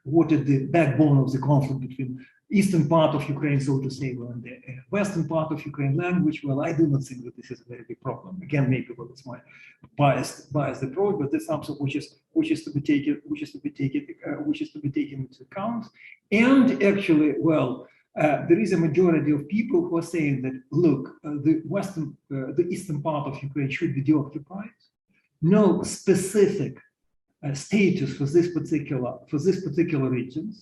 D: what is the backbone of the conflict between eastern part of Ukraine, so to say, and the western part of Ukraine language, well, I do not think that this is a very big problem. Again, maybe well, it's my biased approach, but that's something which is to be taken into account. And actually, well, there is a majority of people who are saying that, look, the eastern part of Ukraine should be deoccupied. No specific status for this particular regions.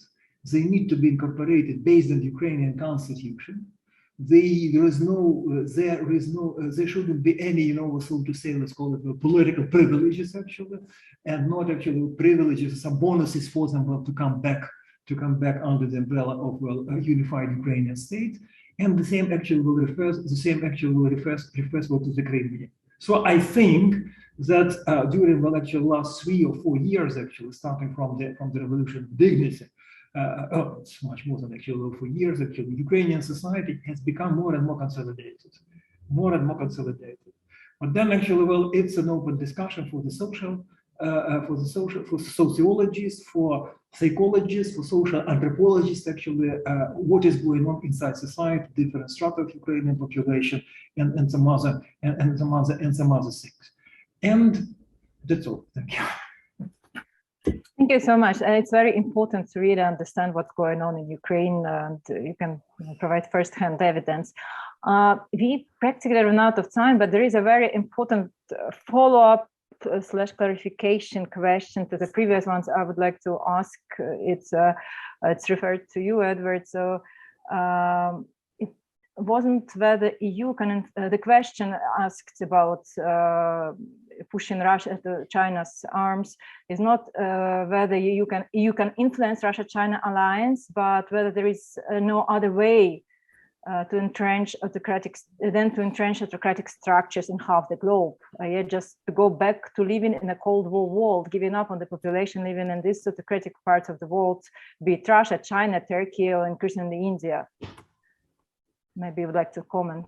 D: They need to be incorporated based on the Ukrainian constitution. there shouldn't be any, so to say, let's call it political privileges actually, and not actually privileges, some bonuses for them to come back under the umbrella of a unified Ukrainian state. And the same actually will refers to the Crimea. So I think that during the last 3 or 4 years, actually, starting from the revolution of dignity, it's much more than actually for years. Actually, Ukrainian society has become more and more consolidated. But then actually, it's an open discussion for the sociologists, for psychologists, for social anthropologists. Actually, what is going on inside society, different strata of Ukrainian population, and some other things. And that's all. Thank you.
A: Thank you so much. And it's very important to really understand what's going on in Ukraine, and you can provide first-hand evidence. We practically run out of time, but there is a very important follow-up / clarification question to the previous ones I would like to ask. It's referred to you, Edward. So it wasn't whether EU can, the question asked about pushing Russia to China's arms is not whether EU can influence Russia-China alliance, but whether there is no other way to entrench autocratic structures in half the globe. Just to go back to living in a Cold War world, giving up on the population living in this autocratic parts of the world, be it Russia, China, Turkey, or increasingly India. Maybe you would like to comment.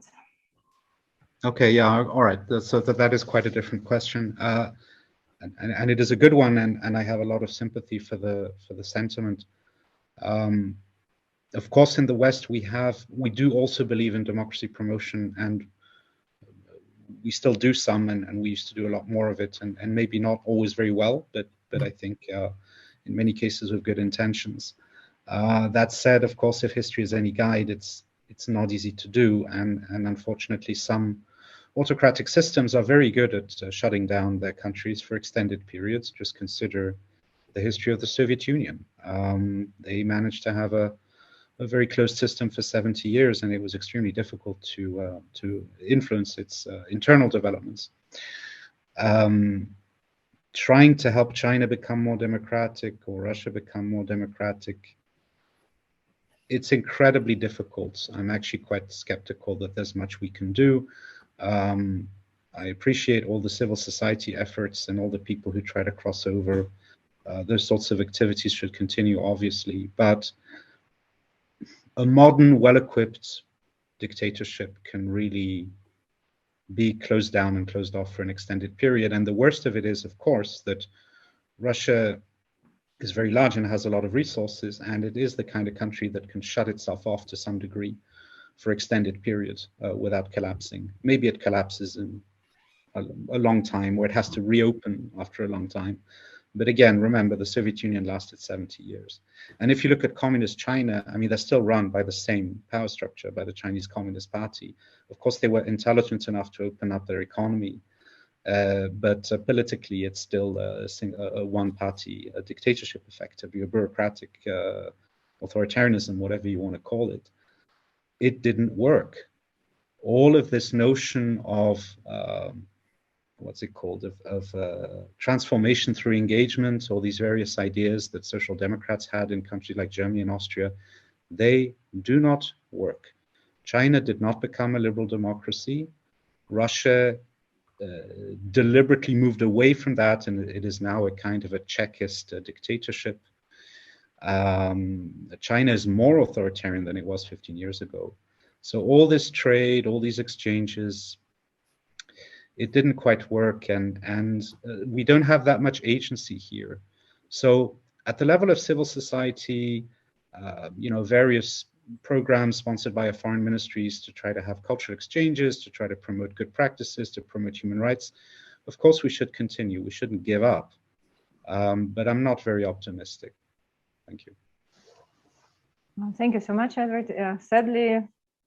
B: Okay, yeah, all right. So that is quite a different question, and it is a good one, and I have a lot of sympathy for the sentiment. Of course, in the West, we do also believe in democracy promotion, and we still do some, and we used to do a lot more of it, and maybe not always very well, but I think in many cases with good intentions. That said, of course, if history is any guide, it's not easy to do, and unfortunately, some autocratic systems are very good at shutting down their countries for extended periods. Just consider the history of the Soviet Union. They managed to have a very closed system for 70 years, and it was extremely difficult to influence its internal developments. Trying to help China become more democratic or Russia become more democratic, it's incredibly difficult. I'm actually quite skeptical that there's much we can do. I appreciate all the civil society efforts and all the people who try to cross over. Those sorts of activities should continue, obviously, but a modern, well-equipped dictatorship can really be closed down and closed off for an extended period. And the worst of it is, of course, that Russia is very large and has a lot of resources, and it is the kind of country that can shut itself off to some degree for extended periods without collapsing. Maybe it collapses in a long time, or it has to reopen after a long time. But again, remember, the Soviet Union lasted 70 years. And if you look at communist China, I mean, they're still run by the same power structure, by the Chinese Communist Party. Of course, they were intelligent enough to open up their economy, but politically, it's still a one-party dictatorship, effectively, a bureaucratic authoritarianism, whatever you want to call it. It didn't work. All of this notion of what's it called, of transformation through engagement, all these various ideas that social democrats had in countries like Germany and Austria, they do not work. China did not become a liberal democracy. Russia deliberately moved away from that, and it is now a kind of a Chekist dictatorship. China is more authoritarian than it was 15 years ago. So all this trade, all these exchanges, it didn't quite work, and we don't have that much agency here. So at the level of civil society, various programs sponsored by our foreign ministries to try to have cultural exchanges, to try to promote good practices, to promote human rights. Of course, we should continue. We shouldn't give up. But I'm not very optimistic. Thank you.
A: Thank you so much, Edward. Sadly,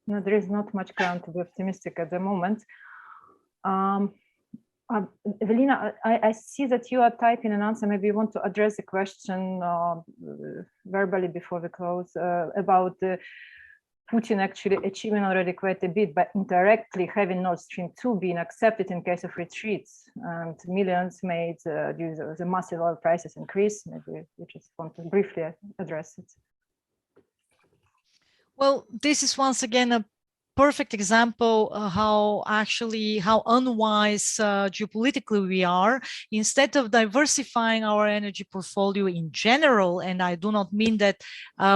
A: there is not much ground to be optimistic at the moment. Velina, I see that you are typing an answer. Maybe you want to address the question verbally before we close about the Putin actually achieving already quite a bit by indirectly having Nord Stream 2 being accepted in case of retreats, and millions made due to the massive oil prices increase. Maybe we just want to briefly address it.
C: Well, this is once again a perfect example how unwise geopolitically we are. Instead of diversifying our energy portfolio in general, and I do not mean that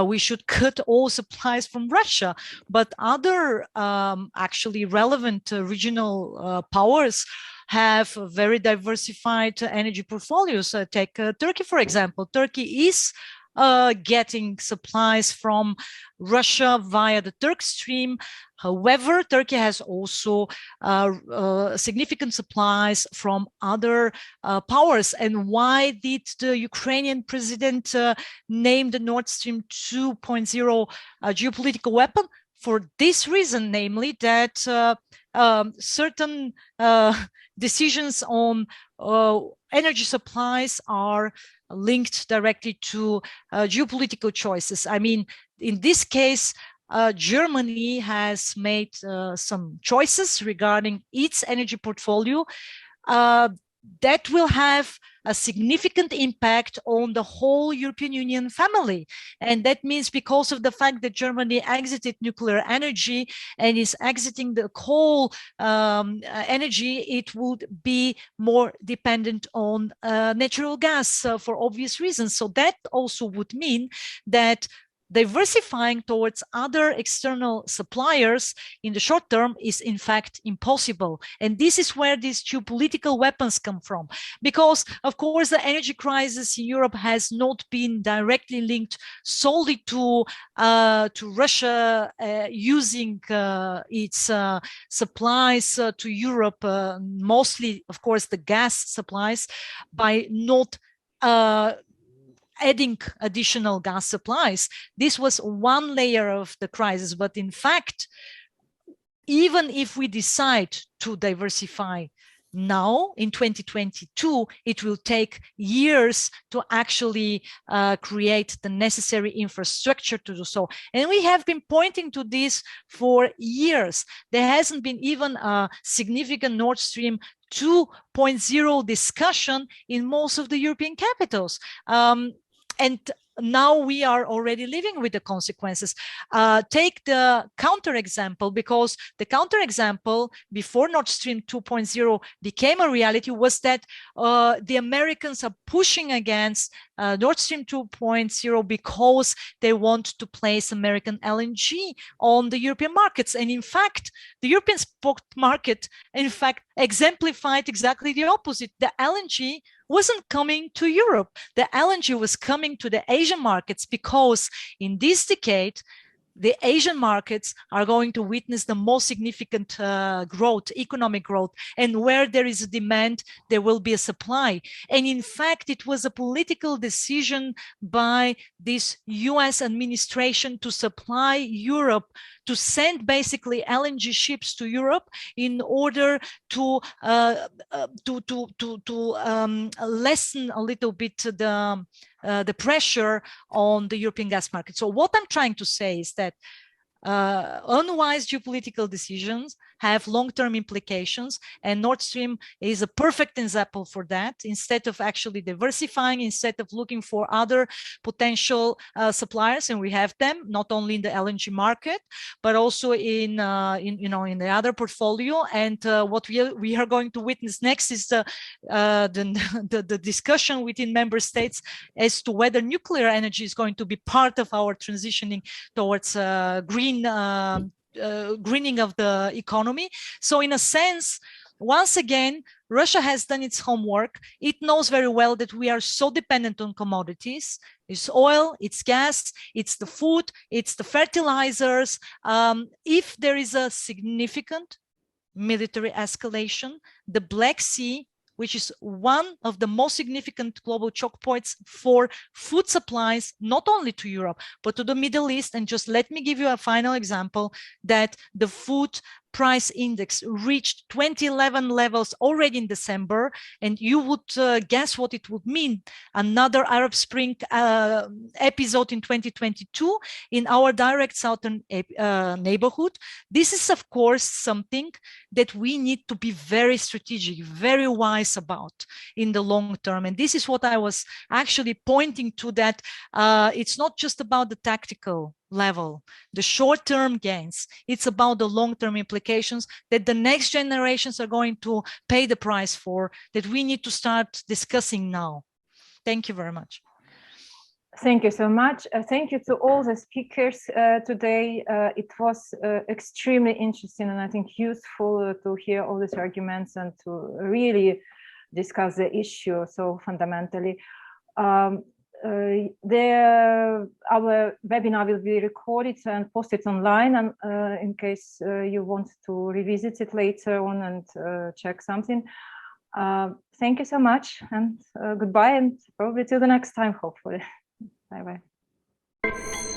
C: we should cut all supplies from Russia, but other actually relevant regional powers have very diversified energy portfolios. Take Turkey, for example. Turkey is getting supplies from Russia via the Turk Stream. However, Turkey has also significant supplies from other powers. And why did the Ukrainian president name the Nord Stream 2.0 geopolitical weapon? For this reason, namely that certain decisions on energy supplies are linked directly to geopolitical choices. I mean, in this case, Germany has made some choices regarding its energy portfolio that will have a significant impact on the whole European Union family. And that means because of the fact that Germany exited nuclear energy and is exiting the coal energy, it would be more dependent on natural gas for obvious reasons. So that also would mean that diversifying towards other external suppliers in the short term is in fact impossible. And this is where these geopolitical weapons come from. Because, of course, the energy crisis in Europe has not been directly linked solely to Russia using its supplies to Europe, mostly, of course, the gas supplies, by not adding additional gas supplies. This was one layer of the crisis, but in fact, even if we decide to diversify now in 2022, it will take years to actually create the necessary infrastructure to do so. And we have been pointing to this for years. There hasn't been even a significant Nord Stream 2.0 discussion in most of the European capitals. And now we are already living with the consequences. Take the counterexample, because the counterexample before Nord Stream 2.0 became a reality was that the Americans are pushing against Nord Stream 2.0 because they want to place American LNG on the European markets. And in fact, the European spot market, in fact, exemplified exactly the opposite. The LNG wasn't coming to Europe. The LNG was coming to the Asian markets, because in this decade, the Asian markets are going to witness the most significant growth, economic growth. And where there is a demand, there will be a supply. And in fact, it was a political decision by this US administration to supply Europe, to send basically LNG ships to Europe in order to lessen a little bit the pressure on the European gas market. So what I'm trying to say is that unwise geopolitical decisions have long-term implications, and Nord Stream is a perfect example for that. Instead of actually diversifying, instead of looking for other potential suppliers, and we have them not only in the LNG market but also in the other portfolio. And what we are going to witness next is the discussion within member states as to whether nuclear energy is going to be part of our transitioning towards greening of the economy. So in a sense, once again, Russia has done its homework. It knows very well that we are so dependent on commodities. It's oil, it's gas, it's the food, it's the fertilizers. If there is a significant military escalation, the Black Sea, which is one of the most significant global choke points for food supplies, not only to Europe, but to the Middle East. And just let me give you a final example that the food price index reached 2011 levels already in December, and you would guess what it would mean. Another Arab Spring episode in 2022 in our direct southern neighborhood. This is, of course, something that we need to be very strategic, very wise about in the long term. And this is what I was actually pointing to, that it's not just about the tactical level, the short-term gains. It's about the long-term implications that the next generations are going to pay the price for, that we need to start discussing now. Thank you very much.
A: Thank you so much. Thank you to all the speakers today. It was extremely interesting and I think useful to hear all these arguments and to really discuss the issue so fundamentally. Our webinar will be recorded and posted online, and in case you want to revisit it later on and check something. Thank you so much, and goodbye, and probably till the next time, hopefully. Bye-bye.